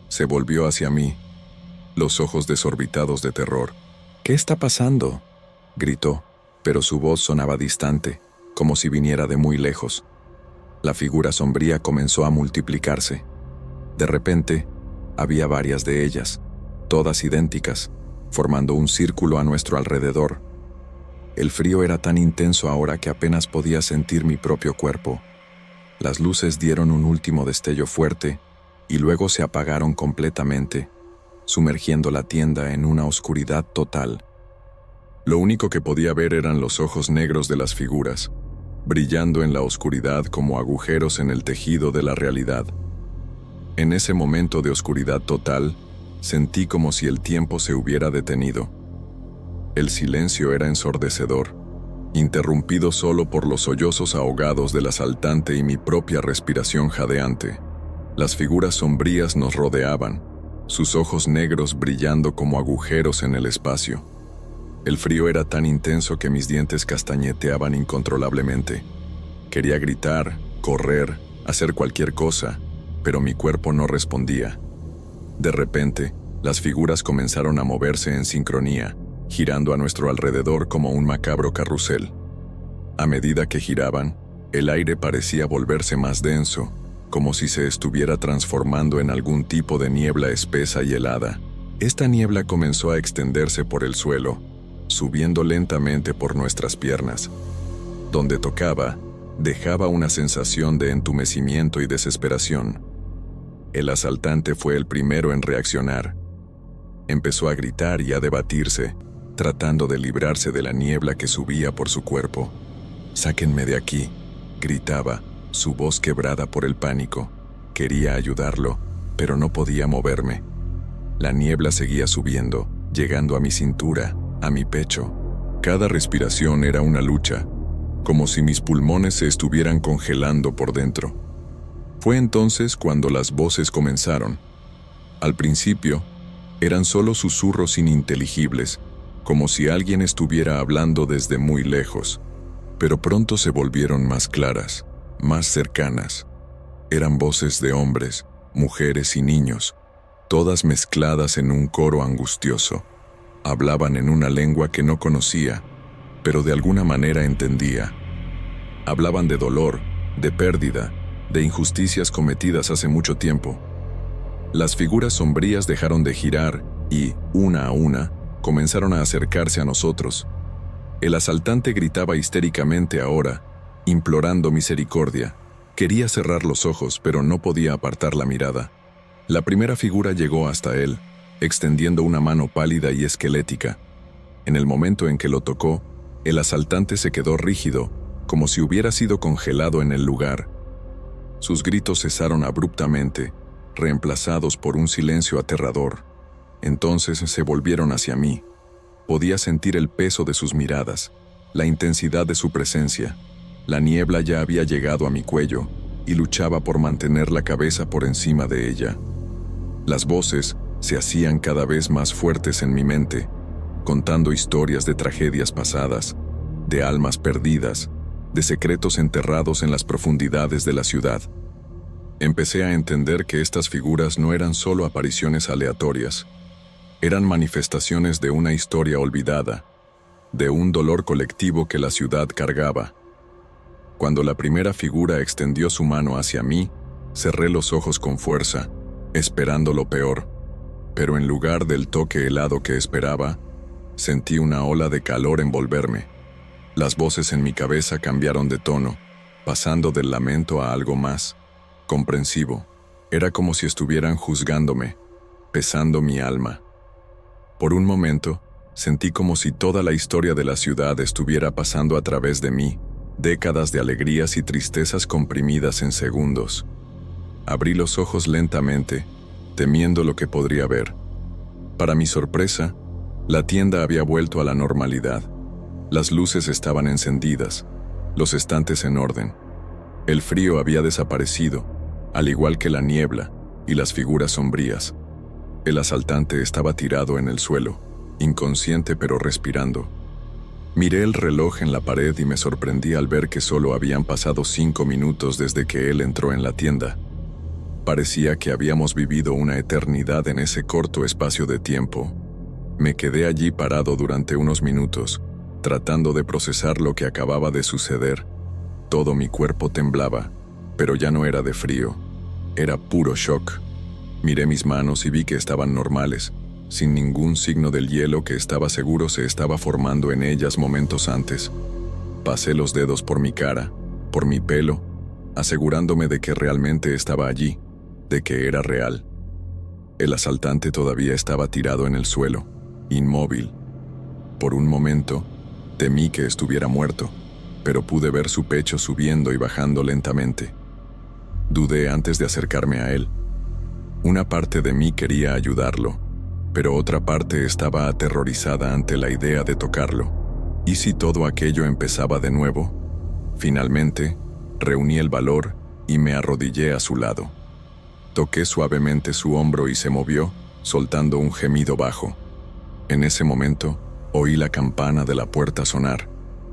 Se volvió hacia mí, los ojos desorbitados de terror. «¿Qué está pasando?», gritó, pero su voz sonaba distante, como si viniera de muy lejos. La figura sombría comenzó a multiplicarse. De repente, había varias de ellas, todas idénticas, formando un círculo a nuestro alrededor. El frío era tan intenso ahora que apenas podía sentir mi propio cuerpo. Las luces dieron un último destello fuerte y luego se apagaron completamente, sumergiendo la tienda en una oscuridad total. Lo único que podía ver eran los ojos negros de las figuras, brillando en la oscuridad como agujeros en el tejido de la realidad. En ese momento de oscuridad total, sentí como si el tiempo se hubiera detenido. El silencio era ensordecedor, interrumpido solo por los sollozos ahogados del asaltante y mi propia respiración jadeante. Las figuras sombrías nos rodeaban, sus ojos negros brillando como agujeros en el espacio. El frío era tan intenso que mis dientes castañeteaban incontrolablemente. Quería gritar, correr, hacer cualquier cosa, pero mi cuerpo no respondía. De repente, las figuras comenzaron a moverse en sincronía, girando a nuestro alrededor como un macabro carrusel. A medida que giraban, el aire parecía volverse más denso, como si se estuviera transformando en algún tipo de niebla espesa y helada. Esta niebla comenzó a extenderse por el suelo, subiendo lentamente por nuestras piernas. Donde tocaba, dejaba una sensación de entumecimiento y desesperación. El asaltante fue el primero en reaccionar. Empezó a gritar y a debatirse, tratando de librarse de la niebla que subía por su cuerpo. «Sáquenme de aquí», gritaba, su voz quebrada por el pánico. Quería ayudarlo, pero no podía moverme. La niebla seguía subiendo, llegando a mi cintura, a mi pecho. Cada respiración era una lucha, como si mis pulmones se estuvieran congelando por dentro. Fue entonces cuando las voces comenzaron. Al principio, eran solo susurros ininteligibles, como si alguien estuviera hablando desde muy lejos, pero pronto se volvieron más claras, más cercanas. Eran voces de hombres, mujeres y niños, todas mezcladas en un coro angustioso. Hablaban en una lengua que no conocía, pero de alguna manera entendía. Hablaban de dolor, de pérdida, de injusticias cometidas hace mucho tiempo. Las figuras sombrías dejaron de girar y, una a una, comenzaron a acercarse a nosotros. El asaltante gritaba histéricamente ahora, implorando misericordia. Quería cerrar los ojos, pero no podía apartar la mirada. La primera figura llegó hasta él, extendiendo una mano pálida y esquelética. En el momento en que lo tocó, el asaltante se quedó rígido, como si hubiera sido congelado en el lugar. Sus gritos cesaron abruptamente, reemplazados por un silencio aterrador. Entonces se volvieron hacia mí. Podía sentir el peso de sus miradas, la intensidad de su presencia. La niebla ya había llegado a mi cuello y luchaba por mantener la cabeza por encima de ella. Las voces se hacían cada vez más fuertes en mi mente, contando historias de tragedias pasadas, de almas perdidas, de secretos enterrados en las profundidades de la ciudad. Empecé a entender que estas figuras no eran solo apariciones aleatorias, eran manifestaciones de una historia olvidada, de un dolor colectivo que la ciudad cargaba. Cuando la primera figura extendió su mano hacia mí, cerré los ojos con fuerza, esperando lo peor, pero en lugar del toque helado que esperaba, sentí una ola de calor envolverme. Las voces en mi cabeza cambiaron de tono, pasando del lamento a algo más comprensivo. Era como si estuvieran juzgándome, pesando mi alma. Por un momento, sentí como si toda la historia de la ciudad estuviera pasando a través de mí, décadas de alegrías y tristezas comprimidas en segundos. Abrí los ojos lentamente, temiendo lo que podría ver. Para mi sorpresa, la tienda había vuelto a la normalidad. Las luces estaban encendidas, los estantes en orden. El frío había desaparecido, al igual que la niebla y las figuras sombrías. El asaltante estaba tirado en el suelo, inconsciente pero respirando. Miré el reloj en la pared y me sorprendí al ver que solo habían pasado 5 minutos desde que él entró en la tienda. Parecía que habíamos vivido una eternidad en ese corto espacio de tiempo. Me quedé allí parado durante unos minutos, tratando de procesar lo que acababa de suceder. Todo mi cuerpo temblaba, pero ya no era de frío, era puro shock. Miré mis manos y vi que estaban normales, sin ningún signo del hielo que estaba seguro se estaba formando en ellas momentos antes. Pasé los dedos por mi cara, por mi pelo, asegurándome de que realmente estaba allí, de que era real. El asaltante todavía estaba tirado en el suelo, inmóvil. Por un momento, temí que estuviera muerto, pero pude ver su pecho subiendo y bajando lentamente. Dudé antes de acercarme a él. Una parte de mí quería ayudarlo, pero otra parte estaba aterrorizada ante la idea de tocarlo. ¿Y si todo aquello empezaba de nuevo? Finalmente, reuní el valor y me arrodillé a su lado. Toqué suavemente su hombro y se movió, soltando un gemido bajo. En ese momento, oí la campana de la puerta sonar.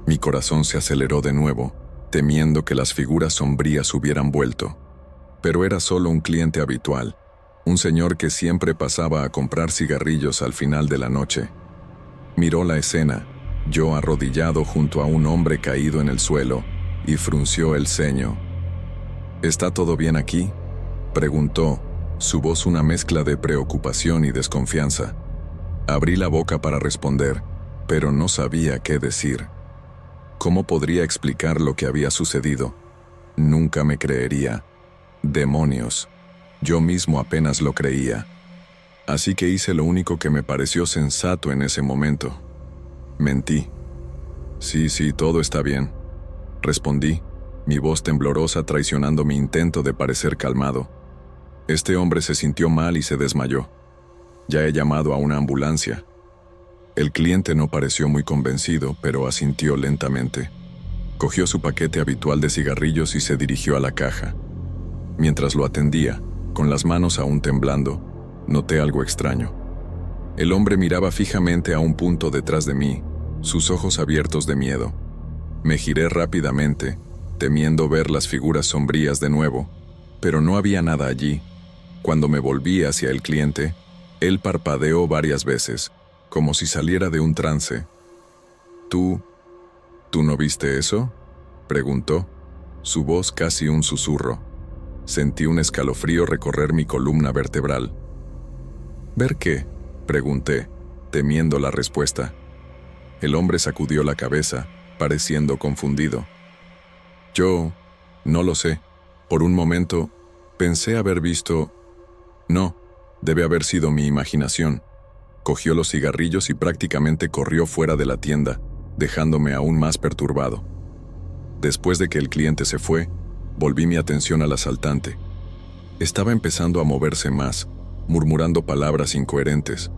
Mi corazón se aceleró de nuevo, temiendo que las figuras sombrías hubieran vuelto. Pero era solo un cliente habitual, un señor que siempre pasaba a comprar cigarrillos al final de la noche. Miró la escena, yo arrodillado junto a un hombre caído en el suelo, y frunció el ceño. ¿Está todo bien aquí?, preguntó, su voz una mezcla de preocupación y desconfianza. Abrí la boca para responder, pero no sabía qué decir. ¿Cómo podría explicar lo que había sucedido? Nunca me creería. Demonios. Yo mismo apenas lo creía. Así que hice lo único que me pareció sensato en ese momento. Mentí. Sí, todo está bien, respondí, mi voz temblorosa traicionando mi intento de parecer calmado. Este hombre se sintió mal y se desmayó. Ya he llamado a una ambulancia. El cliente no pareció muy convencido, pero asintió lentamente. Cogió su paquete habitual de cigarrillos y se dirigió a la caja. Mientras lo atendía, con las manos aún temblando, noté algo extraño. El hombre miraba fijamente a un punto detrás de mí, sus ojos abiertos de miedo. Me giré rápidamente, temiendo ver las figuras sombrías de nuevo, pero no había nada allí. Cuando me volví hacia el cliente, él parpadeó varias veces, como si saliera de un trance. ¿Tú no viste eso?», preguntó, su voz casi un susurro. Sentí un escalofrío recorrer mi columna vertebral. «¿Ver qué?», pregunté, temiendo la respuesta. El hombre sacudió la cabeza, pareciendo confundido. «Yo no lo sé. Por un momento, pensé haber visto... No, debe haber sido mi imaginación». Cogió los cigarrillos y prácticamente corrió fuera de la tienda, dejándome aún más perturbado. Después de que el cliente se fue, volví mi atención al asaltante. Estaba empezando a moverse más, murmurando palabras incoherentes.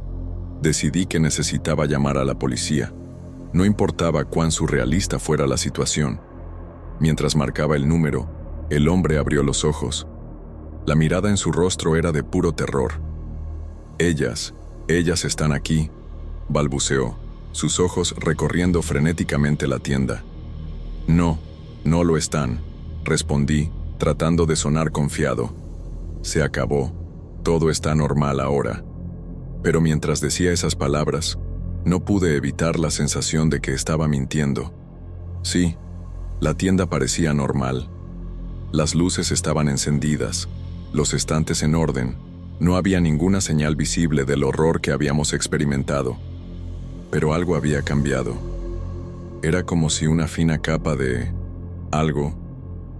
Decidí que necesitaba llamar a la policía. No importaba cuán surrealista fuera la situación. Mientras marcaba el número, el hombre abrió los ojos. La mirada en su rostro era de puro terror. Ellas están aquí», balbuceó, sus ojos recorriendo frenéticamente la tienda. No lo están», respondí, tratando de sonar confiado. «Se acabó. Todo está normal ahora». Pero mientras decía esas palabras, no pude evitar la sensación de que estaba mintiendo. Sí, la tienda parecía normal. Las luces estaban encendidas, los estantes en orden, no había ninguna señal visible del horror que habíamos experimentado. Pero algo había cambiado. Era como si una fina capa de algo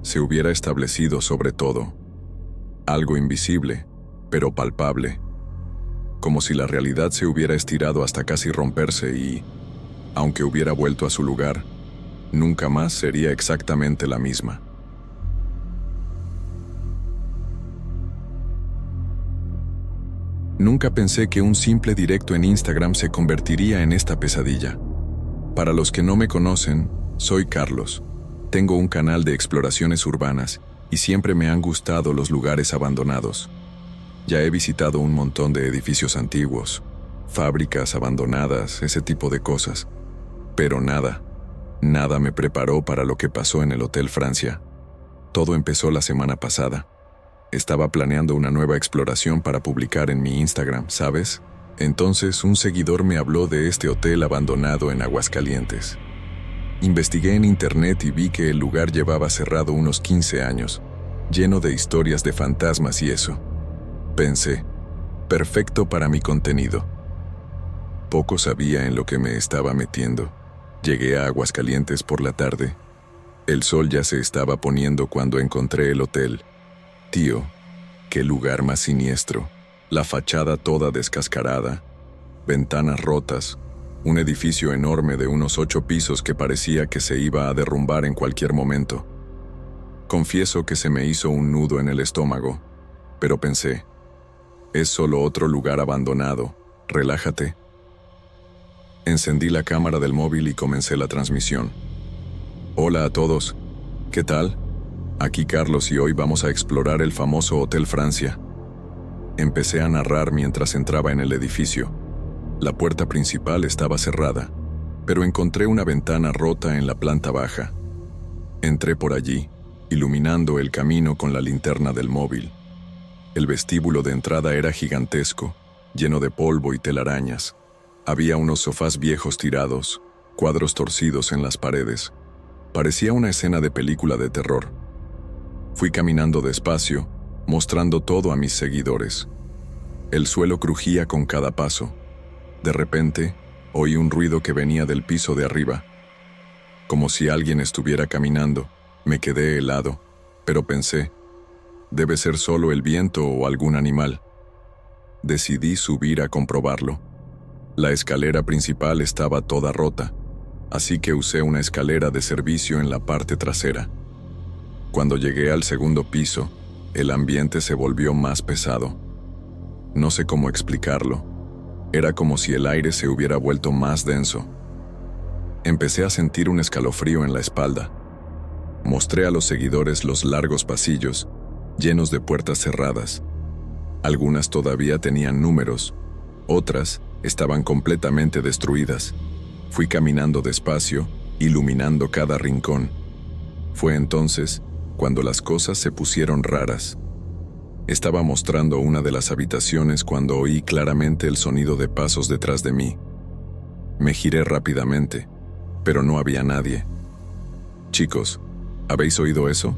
se hubiera establecido sobre todo. Algo invisible, pero palpable. Como si la realidad se hubiera estirado hasta casi romperse y, aunque hubiera vuelto a su lugar, nunca más sería exactamente la misma. Nunca pensé que un simple directo en Instagram se convertiría en esta pesadilla. Para los que no me conocen, soy Carlos. Tengo un canal de exploraciones urbanas y siempre me han gustado los lugares abandonados. Ya he visitado un montón de edificios antiguos, fábricas abandonadas, ese tipo de cosas. Pero nada me preparó para lo que pasó en el Hotel Francia. Todo empezó la semana pasada. Estaba planeando una nueva exploración para publicar en mi Instagram, ¿sabes? Entonces un seguidor me habló de este hotel abandonado en Aguascalientes. Investigué en internet y vi que el lugar llevaba cerrado unos 15 años, lleno de historias de fantasmas y eso. Pensé, perfecto para mi contenido. Poco sabía en lo que me estaba metiendo. Llegué a Aguascalientes por la tarde. El sol ya se estaba poniendo cuando encontré el hotel. Tío, qué lugar más siniestro. La fachada toda descascarada, ventanas rotas, un edificio enorme de unos 8 pisos que parecía que se iba a derrumbar en cualquier momento. Confieso que se me hizo un nudo en el estómago, pero pensé, es solo otro lugar abandonado, relájate. Encendí la cámara del móvil y comencé la transmisión. Hola a todos, ¿qué tal? Aquí Carlos y hoy vamos a explorar el famoso Hotel Francia. Empecé a narrar mientras entraba en el edificio. La puerta principal estaba cerrada, pero encontré una ventana rota en la planta baja. Entré por allí, iluminando el camino con la linterna del móvil. El vestíbulo de entrada era gigantesco, lleno de polvo y telarañas. Había unos sofás viejos tirados, cuadros torcidos en las paredes. Parecía una escena de película de terror. Fui caminando despacio, mostrando todo a mis seguidores. El suelo crujía con cada paso. De repente, oí un ruido que venía del piso de arriba. Como si alguien estuviera caminando. Me quedé helado, pero pensé, debe ser solo el viento o algún animal. Decidí subir a comprobarlo. La escalera principal estaba toda rota, así que usé una escalera de servicio en la parte trasera. Cuando llegué al segundo piso, el ambiente se volvió más pesado. No sé cómo explicarlo. Era como si el aire se hubiera vuelto más denso. Empecé a sentir un escalofrío en la espalda. Mostré a los seguidores los largos pasillos llenos de puertas cerradas. Algunas todavía tenían números, otras estaban completamente destruidas. Fui caminando despacio, iluminando cada rincón. Fue entonces cuando las cosas se pusieron raras. Estaba mostrando una de las habitaciones cuando oí claramente el sonido de pasos detrás de mí. Me giré rápidamente, pero no había nadie. «Chicos, ¿habéis oído eso?»,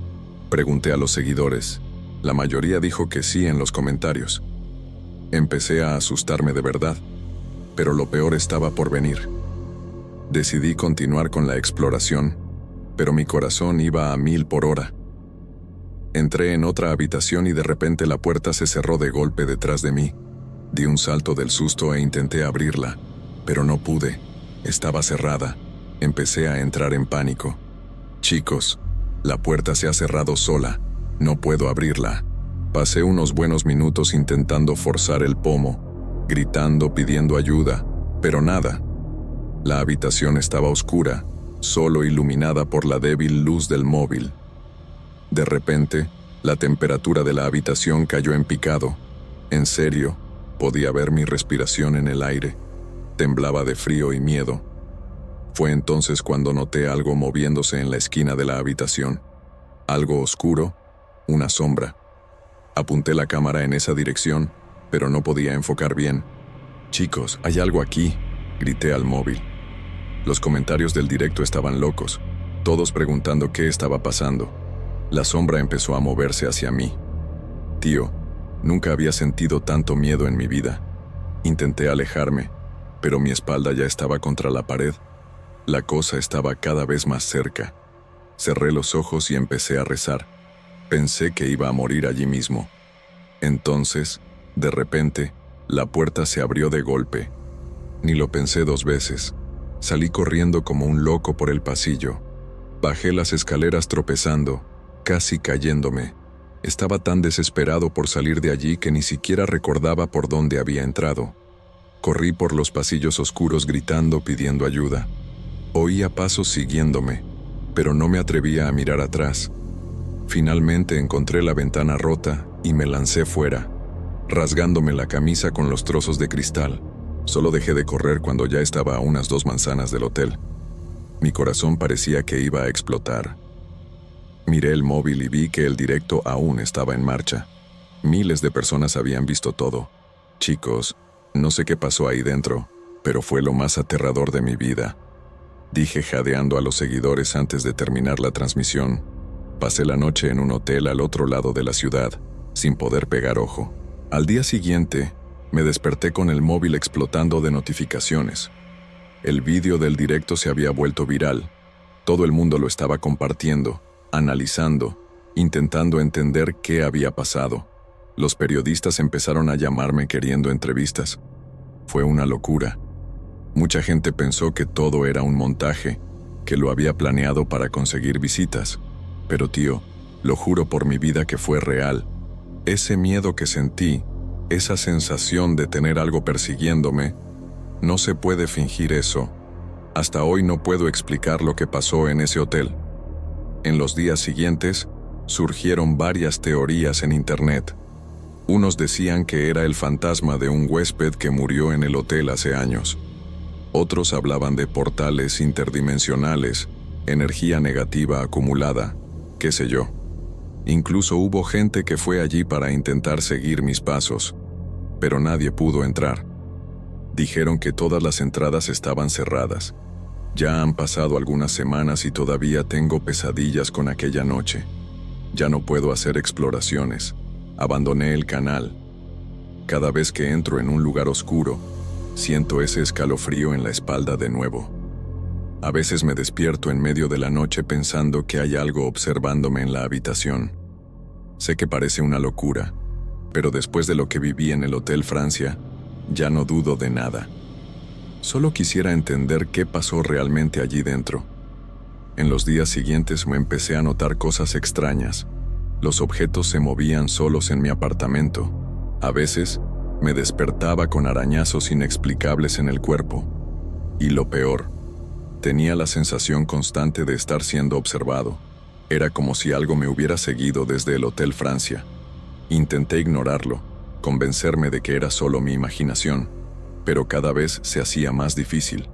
pregunté a los seguidores. La mayoría dijo que sí en los comentarios. Empecé a asustarme de verdad, pero lo peor estaba por venir. Decidí continuar con la exploración, pero mi corazón iba a 1000 por hora. Entré en otra habitación y de repente la puerta se cerró de golpe detrás de mí. Di un salto del susto e intenté abrirla, pero no pude. Estaba cerrada. Empecé a entrar en pánico. «Chicos, la puerta se ha cerrado sola. No puedo abrirla». Pasé unos buenos minutos intentando forzar el pomo, gritando, pidiendo ayuda, pero nada. La habitación estaba oscura, solo iluminada por la débil luz del móvil. De repente, la temperatura de la habitación cayó en picado. En serio, podía ver mi respiración en el aire. Temblaba de frío y miedo. Fue entonces cuando noté algo moviéndose en la esquina de la habitación. Algo oscuro, una sombra. Apunté la cámara en esa dirección, pero no podía enfocar bien. «Chicos, hay algo aquí», grité al móvil. Los comentarios del directo estaban locos, todos preguntando qué estaba pasando. La sombra empezó a moverse hacia mí. «Tío, nunca había sentido tanto miedo en mi vida». Intenté alejarme, pero mi espalda ya estaba contra la pared. La cosa estaba cada vez más cerca. Cerré los ojos y empecé a rezar. Pensé que iba a morir allí mismo. Entonces, de repente, la puerta se abrió de golpe. Ni lo pensé 2 veces. Salí corriendo como un loco por el pasillo. Bajé las escaleras tropezando, casi cayéndome. Estaba tan desesperado por salir de allí que ni siquiera recordaba por dónde había entrado. Corrí por los pasillos oscuros gritando, pidiendo ayuda. Oía pasos siguiéndome, pero no me atrevía a mirar atrás. Finalmente encontré la ventana rota y me lancé fuera, rasgándome la camisa con los trozos de cristal. Solo dejé de correr cuando ya estaba a unas 2 manzanas del hotel. Mi corazón parecía que iba a explotar. Miré el móvil y vi que el directo aún estaba en marcha. Miles de personas habían visto todo. «Chicos, no sé qué pasó ahí dentro, pero fue lo más aterrador de mi vida», dije jadeando a los seguidores antes de terminar la transmisión. Pasé la noche en un hotel al otro lado de la ciudad, sin poder pegar ojo. Al día siguiente, me desperté con el móvil explotando de notificaciones. El vídeo del directo se había vuelto viral. Todo el mundo lo estaba compartiendo, analizando, intentando entender qué había pasado. Los periodistas empezaron a llamarme queriendo entrevistas. Fue una locura. Mucha gente pensó que todo era un montaje, que lo había planeado para conseguir visitas. Pero tío, lo juro por mi vida que fue real. Ese miedo que sentí, esa sensación de tener algo persiguiéndome, no se puede fingir eso. Hasta hoy no puedo explicar lo que pasó en ese hotel. En los días siguientes, surgieron varias teorías en internet. Unos decían que era el fantasma de un huésped que murió en el hotel hace años. Otros hablaban de portales interdimensionales, energía negativa acumulada, qué sé yo. Incluso hubo gente que fue allí para intentar seguir mis pasos, pero nadie pudo entrar. Dijeron que todas las entradas estaban cerradas. Ya han pasado algunas semanas y todavía tengo pesadillas con aquella noche. Ya no puedo hacer exploraciones. Abandoné el canal. Cada vez que entro en un lugar oscuro, siento ese escalofrío en la espalda de nuevo. A veces me despierto en medio de la noche pensando que hay algo observándome en la habitación. Sé que parece una locura, pero después de lo que viví en el Hotel Francia, ya no dudo de nada. Solo quisiera entender qué pasó realmente allí dentro. En los días siguientes me empecé a notar cosas extrañas. Los objetos se movían solos en mi apartamento. A veces, me despertaba con arañazos inexplicables en el cuerpo. Y lo peor, tenía la sensación constante de estar siendo observado. Era como si algo me hubiera seguido desde el Hotel Francia. Intenté ignorarlo, convencerme de que era solo mi imaginación, pero cada vez se hacía más difícil.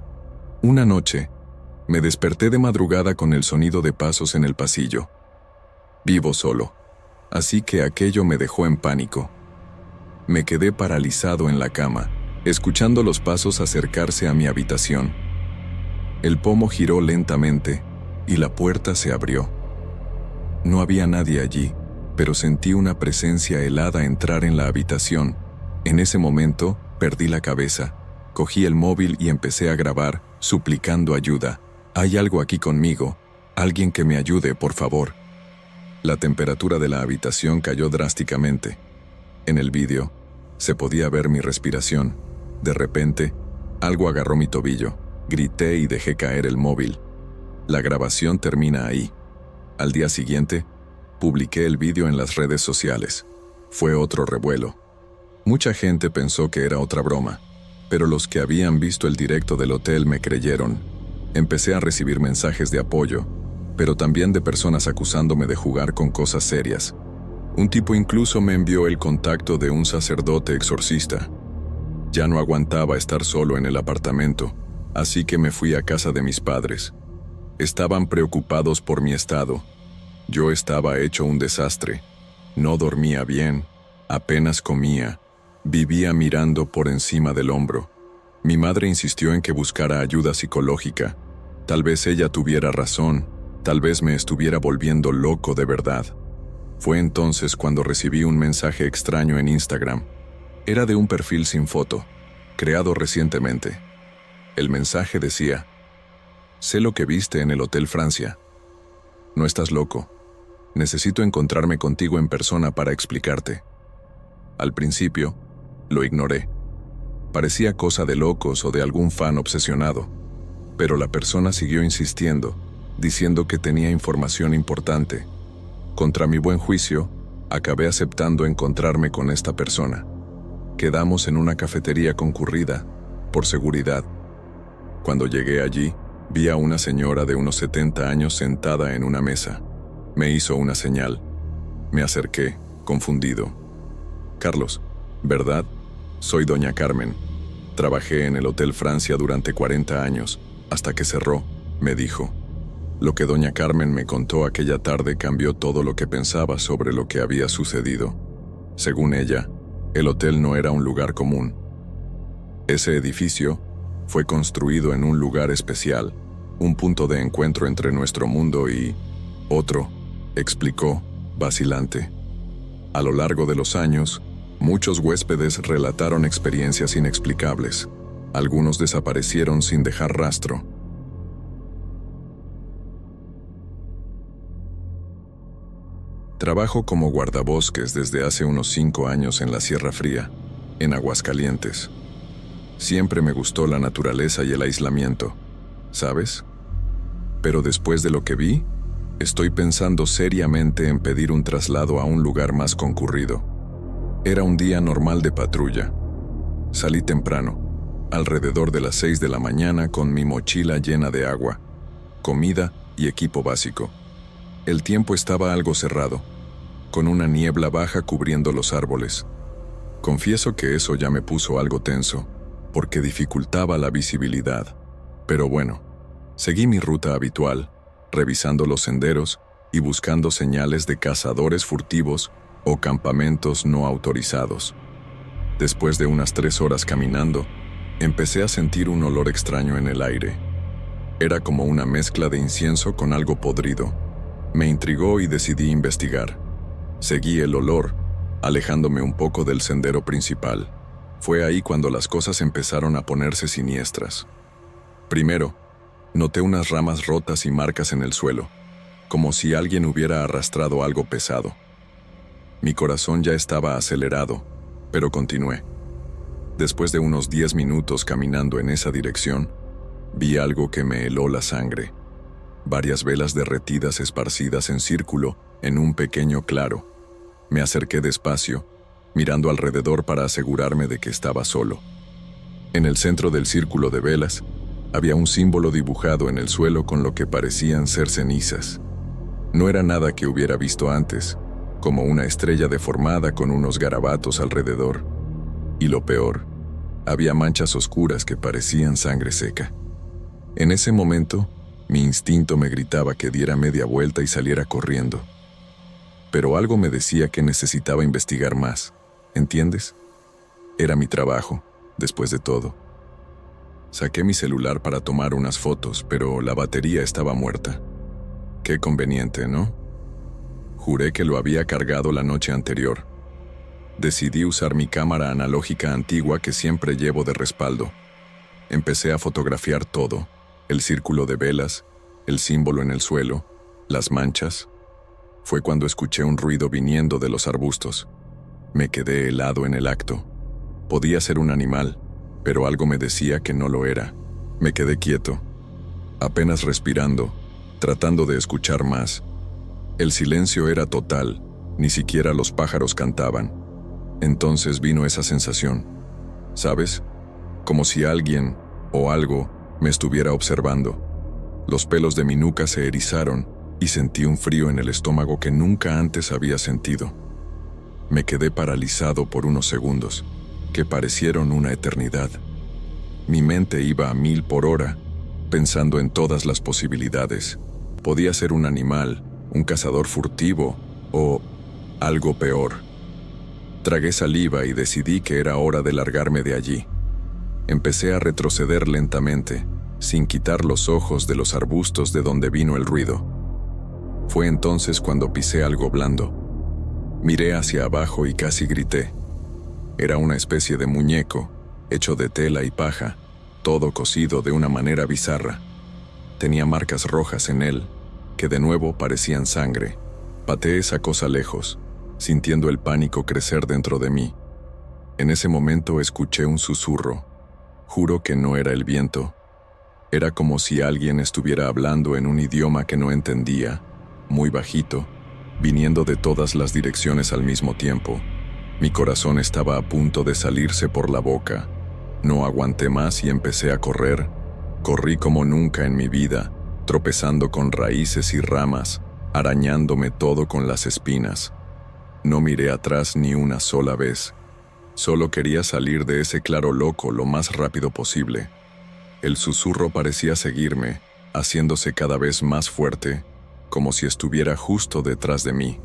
Una noche, me desperté de madrugada con el sonido de pasos en el pasillo. Vivo solo, así que aquello me dejó en pánico. Me quedé paralizado en la cama, escuchando los pasos acercarse a mi habitación. El pomo giró lentamente y la puerta se abrió. No había nadie allí, pero sentí una presencia helada entrar en la habitación. En ese momento, perdí la cabeza, cogí el móvil y empecé a grabar, suplicando ayuda. «Hay algo aquí conmigo, alguien que me ayude, por favor». La temperatura de la habitación cayó drásticamente. En el vídeo, se podía ver mi respiración. De repente, algo agarró mi tobillo. Grité y dejé caer el móvil. La grabación termina ahí. Al día siguiente, publiqué el vídeo en las redes sociales. Fue otro revuelo. Mucha gente pensó que era otra broma, pero los que habían visto el directo del hotel me creyeron. Empecé a recibir mensajes de apoyo, pero también de personas acusándome de jugar con cosas serias. Un tipo incluso me envió el contacto de un sacerdote exorcista. Ya no aguantaba estar solo en el apartamento, así que me fui a casa de mis padres. Estaban preocupados por mi estado. Yo estaba hecho un desastre. No dormía bien, apenas comía, vivía mirando por encima del hombro. Mi madre insistió en que buscara ayuda psicológica. Tal vez ella tuviera razón, tal vez me estuviera volviendo loco de verdad. Fue entonces cuando recibí un mensaje extraño en Instagram. Era de un perfil sin foto, creado recientemente. El mensaje decía: «Sé lo que viste en el Hotel Francia. No estás loco. Necesito encontrarme contigo en persona para explicarte». Al principio, lo ignoré. Parecía cosa de locos o de algún fan obsesionado, pero la persona siguió insistiendo, diciendo que tenía información importante. Contra mi buen juicio, acabé aceptando encontrarme con esta persona. Quedamos en una cafetería concurrida, por seguridad. Cuando llegué allí, vi a una señora de unos 70 años sentada en una mesa. Me hizo una señal. Me acerqué, confundido. «Carlos, ¿verdad? Soy doña Carmen. Trabajé en el Hotel Francia durante 40 años, hasta que cerró», me dijo. Lo que doña Carmen me contó aquella tarde cambió todo lo que pensaba sobre lo que había sucedido. Según ella, el hotel no era un lugar común. Ese edificio fue construido en un lugar especial, un punto de encuentro entre nuestro mundo y otro, explicó, vacilante. A lo largo de los años, muchos huéspedes relataron experiencias inexplicables. Algunos desaparecieron sin dejar rastro. Trabajo como guardabosques desde hace unos 5 años en la Sierra Fría, en Aguascalientes. Siempre me gustó la naturaleza y el aislamiento, ¿sabes? Pero después de lo que vi, estoy pensando seriamente en pedir un traslado a un lugar más concurrido. Era un día normal de patrulla. Salí temprano, alrededor de las 6 de la mañana con mi mochila llena de agua, comida y equipo básico. El tiempo estaba algo cerrado, con una niebla baja cubriendo los árboles. Confieso que eso ya me puso algo tenso, porque dificultaba la visibilidad. Pero bueno, seguí mi ruta habitual, revisando los senderos y buscando señales de cazadores furtivos o campamentos no autorizados. Después de unas 3 horas caminando, empecé a sentir un olor extraño en el aire. Era como una mezcla de incienso con algo podrido. Me intrigó y decidí investigar. Seguí el olor, alejándome un poco del sendero principal. Fue ahí cuando las cosas empezaron a ponerse siniestras. Primero, noté unas ramas rotas y marcas en el suelo, como si alguien hubiera arrastrado algo pesado. Mi corazón ya estaba acelerado, pero continué. Después de unos 10 minutos caminando en esa dirección, vi algo que me heló la sangre. Varias velas derretidas esparcidas en círculo en un pequeño claro. Me acerqué despacio, mirando alrededor para asegurarme de que estaba solo. En el centro del círculo de velas, había un símbolo dibujado en el suelo con lo que parecían ser cenizas. No era nada que hubiera visto antes, como una estrella deformada con unos garabatos alrededor. Y lo peor, había manchas oscuras que parecían sangre seca. En ese momento, mi instinto me gritaba que diera media vuelta y saliera corriendo. Pero algo me decía que necesitaba investigar más, ¿entiendes? Era mi trabajo, después de todo. Saqué mi celular para tomar unas fotos, pero la batería estaba muerta. Qué conveniente, ¿no? Juré que lo había cargado la noche anterior. Decidí usar mi cámara analógica antigua que siempre llevo de respaldo. Empecé a fotografiar todo: el círculo de velas, el símbolo en el suelo, las manchas. Fue cuando escuché un ruido viniendo de los arbustos. Me quedé helado en el acto. Podía ser un animal, pero algo me decía que no lo era. Me quedé quieto, apenas respirando, tratando de escuchar más. El silencio era total, ni siquiera los pájaros cantaban. Entonces vino esa sensación, ¿sabes? Como si alguien o algo me estuviera observando. Los pelos de mi nuca se erizaron y sentí un frío en el estómago que nunca antes había sentido. Me quedé paralizado por unos segundos, que parecieron una eternidad. Mi mente iba a 1000 por hora, pensando en todas las posibilidades. Podía ser un animal, un cazador furtivo o algo peor. Tragué saliva y decidí que era hora de largarme de allí. Empecé a retroceder lentamente, sin quitar los ojos de los arbustos de donde vino el ruido. Fue entonces cuando pisé algo blando. Miré hacia abajo y casi grité. Era una especie de muñeco, hecho de tela y paja, todo cosido de una manera bizarra. Tenía marcas rojas en él, que de nuevo parecían sangre. Pateé esa cosa lejos, sintiendo el pánico crecer dentro de mí. En ese momento escuché un susurro. Juro que no era el viento. Era como si alguien estuviera hablando en un idioma que no entendía, muy bajito, viniendo de todas las direcciones al mismo tiempo. Mi corazón estaba a punto de salirse por la boca. No aguanté más y empecé a correr. Corrí como nunca en mi vida, tropezando con raíces y ramas, arañándome todo con las espinas. No miré atrás ni una sola vez. Solo quería salir de ese claro loco lo más rápido posible. El susurro parecía seguirme, haciéndose cada vez más fuerte, como si estuviera justo detrás de mí.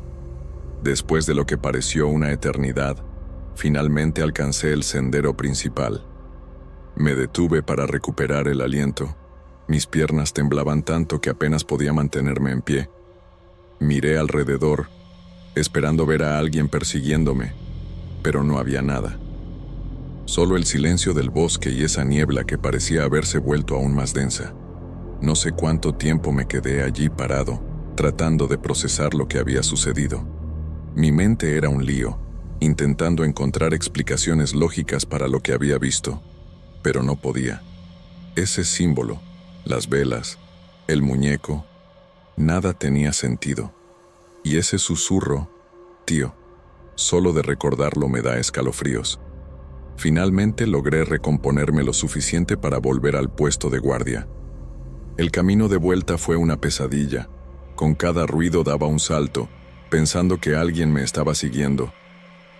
Después de lo que pareció una eternidad, finalmente alcancé el sendero principal. Me detuve para recuperar el aliento. Mis piernas temblaban tanto que apenas podía mantenerme en pie. Miré alrededor, esperando ver a alguien persiguiéndome, pero no había nada. Solo el silencio del bosque y esa niebla que parecía haberse vuelto aún más densa. No sé cuánto tiempo me quedé allí parado, tratando de procesar lo que había sucedido. Mi mente era un lío, intentando encontrar explicaciones lógicas para lo que había visto, pero no podía. Ese símbolo, las velas, el muñeco, nada tenía sentido. Y ese susurro, tío, solo de recordarlo me da escalofríos. Finalmente logré recomponerme lo suficiente para volver al puesto de guardia. El camino de vuelta fue una pesadilla. Con cada ruido daba un salto, pensando que alguien me estaba siguiendo.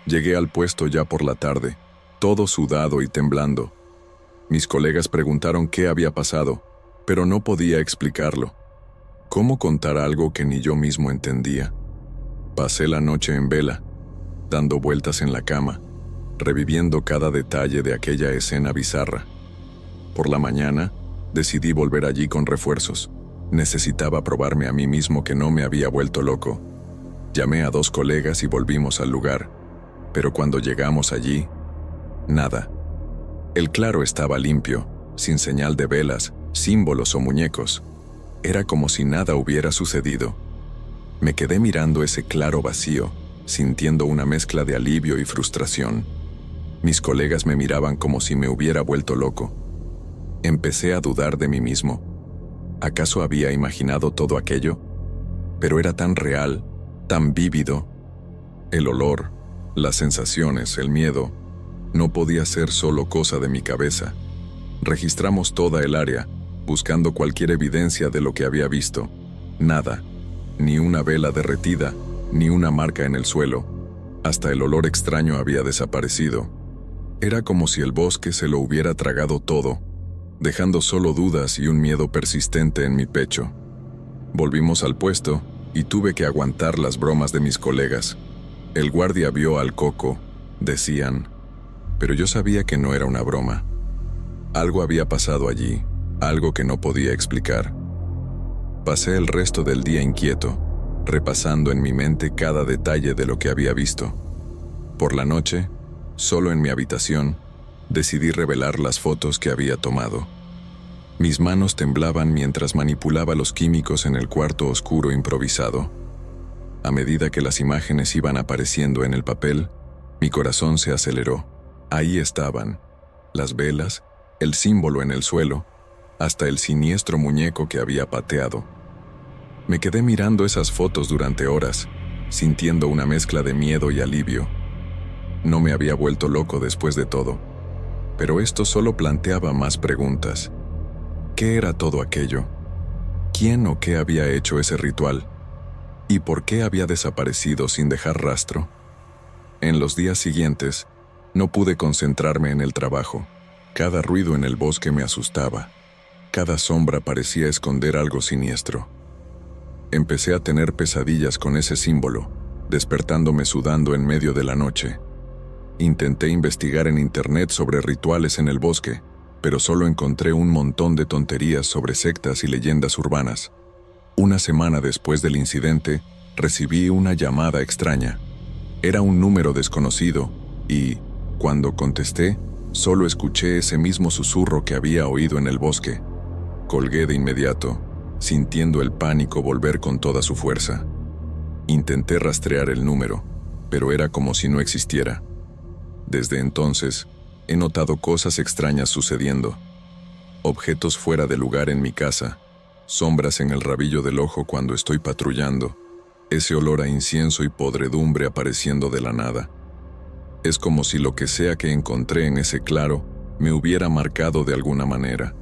Llegué al puesto ya por la tarde, todo sudado y temblando. Mis colegas preguntaron qué había pasado, pero no podía explicarlo. ¿Cómo contar algo que ni yo mismo entendía? Pasé la noche en vela, dando vueltas en la cama, reviviendo cada detalle de aquella escena bizarra. Por la mañana, decidí volver allí con refuerzos. Necesitaba probarme a mí mismo que no me había vuelto loco. Llamé a 2 colegas y volvimos al lugar, pero cuando llegamos allí, nada. El claro estaba limpio, sin señal de velas, símbolos o muñecos. Era como si nada hubiera sucedido. Me quedé mirando ese claro vacío, sintiendo una mezcla de alivio y frustración. Mis colegas me miraban como si me hubiera vuelto loco. Empecé a dudar de mí mismo. ¿Acaso había imaginado todo aquello? Pero era tan real, tan vívido. El olor, las sensaciones, el miedo, no podía ser solo cosa de mi cabeza. Registramos toda el área, buscando cualquier evidencia de lo que había visto. Nada. Ni una vela derretida, ni una marca en el suelo. Hasta el olor extraño había desaparecido. Era como si el bosque se lo hubiera tragado todo, dejando solo dudas y un miedo persistente en mi pecho. Volvimos al puesto y tuve que aguantar las bromas de mis colegas. El guardia vio al Coco, decían, pero yo sabía que no era una broma. Algo había pasado allí, algo que no podía explicar. Pasé el resto del día inquieto, repasando en mi mente cada detalle de lo que había visto. Por la noche, solo en mi habitación, decidí revelar las fotos que había tomado. Mis manos temblaban mientras manipulaba los químicos en el cuarto oscuro improvisado. A medida que las imágenes iban apareciendo en el papel, mi corazón se aceleró. Ahí estaban, las velas, el símbolo en el suelo, hasta el siniestro muñeco que había pateado. Me quedé mirando esas fotos durante horas, sintiendo una mezcla de miedo y alivio. No me había vuelto loco después de todo, pero esto solo planteaba más preguntas. ¿Qué era todo aquello? ¿Quién o qué había hecho ese ritual? ¿Y por qué había desaparecido sin dejar rastro? En los días siguientes, no pude concentrarme en el trabajo. Cada ruido en el bosque me asustaba. Cada sombra parecía esconder algo siniestro. Empecé a tener pesadillas con ese símbolo, despertándome sudando en medio de la noche. Intenté investigar en internet sobre rituales en el bosque, pero solo encontré un montón de tonterías sobre sectas y leyendas urbanas. Una semana después del incidente, recibí una llamada extraña. Era un número desconocido y, cuando contesté, solo escuché ese mismo susurro que había oído en el bosque. Colgué de inmediato, sintiendo el pánico volver con toda su fuerza. Intenté rastrear el número, pero era como si no existiera. Desde entonces, he notado cosas extrañas sucediendo. Objetos fuera de lugar en mi casa, sombras en el rabillo del ojo cuando estoy patrullando, ese olor a incienso y podredumbre apareciendo de la nada. Es como si lo que sea que encontré en ese claro me hubiera marcado de alguna manera.